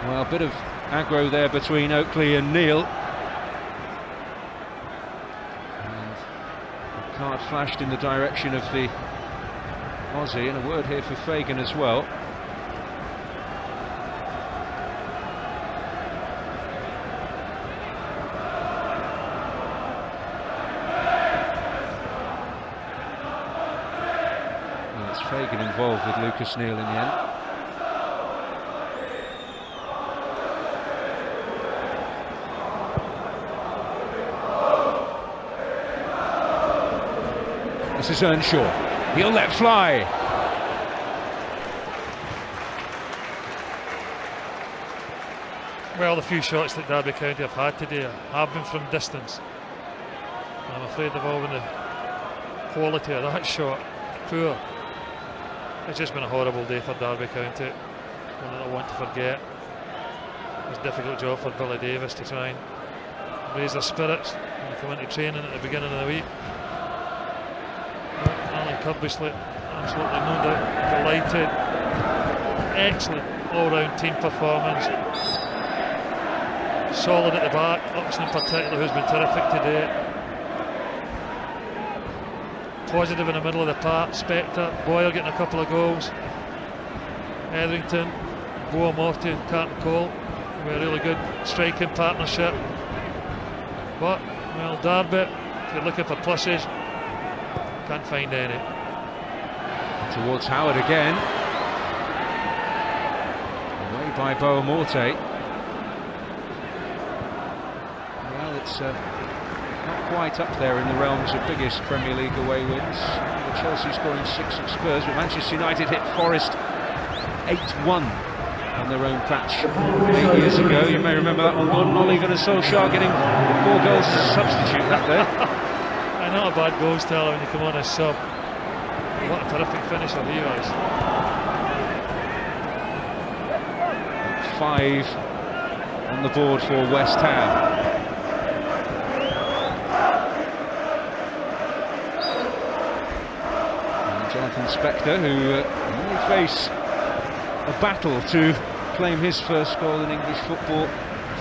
Well, a bit of aggro there between Oakley and Neal. And a card flashed in the direction of the Aussie, and a word here for Fagan as well. Well, it's Fagan involved with Lucas Neal in the end. This is Earnshaw. He'll let fly. Well, the few shots that Derby County have had today have been from distance. I'm afraid they've all been the quality of that shot poor. It's just been a horrible day for Derby County. One that I want to forget. It was a difficult job for Billy Davis to try and raise their spirits when they come into training at the beginning of the week. Alan Kirbysley, absolutely no doubt delighted. Excellent all-round team performance. Solid at the back. Upson in particular, who's been terrific today. Positive in the middle of the park. Spector, Boyle getting a couple of goals. Etherington, Boa Morty and Carton Cole with a really good striking partnership. But, well, Derby, if you're looking for pluses, can't find any. Towards Howard again. Away by Boa Morte. Well, it's not quite up there in the realms of biggest Premier League away wins. Chelsea scoring 6 at Spurs, but Manchester United hit Forest 8-1 on their own patch 8 years ago. You may remember that one. Ole Gunnar Solskjaer getting 4 goals as a substitute that there. And not a bad goals teller when you come on as sub. What a terrific finisher he was. 5 on the board for West Ham. Jonathan Spector, who may face a battle to claim his first goal in English football,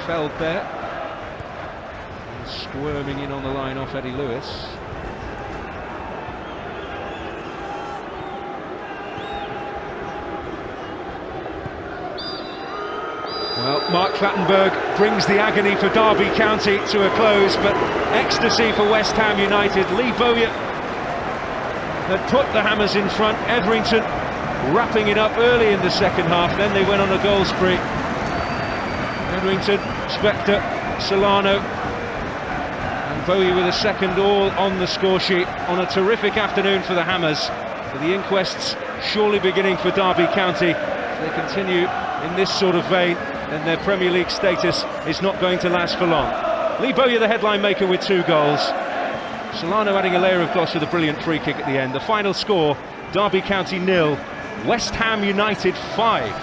felled there. And squirming in on the line off Eddie Lewis. Well, Mark Clattenburg brings the agony for Derby County to a close, but ecstasy for West Ham United. Lee Bowyer had put the Hammers in front. Etherington wrapping it up early in the second half, then they went on a goal spree. Etherington, Spector, Solano and Bowyer with a second, all on the score sheet on a terrific afternoon for the Hammers. But the inquests surely beginning for Derby County. If they continue in this sort of vein, then their Premier League status is not going to last for long. Lee Bowyer, the headline maker, with 2 goals. Solano adding a layer of gloss with a brilliant free kick at the end. The final score, Derby County 0, West Ham United 5.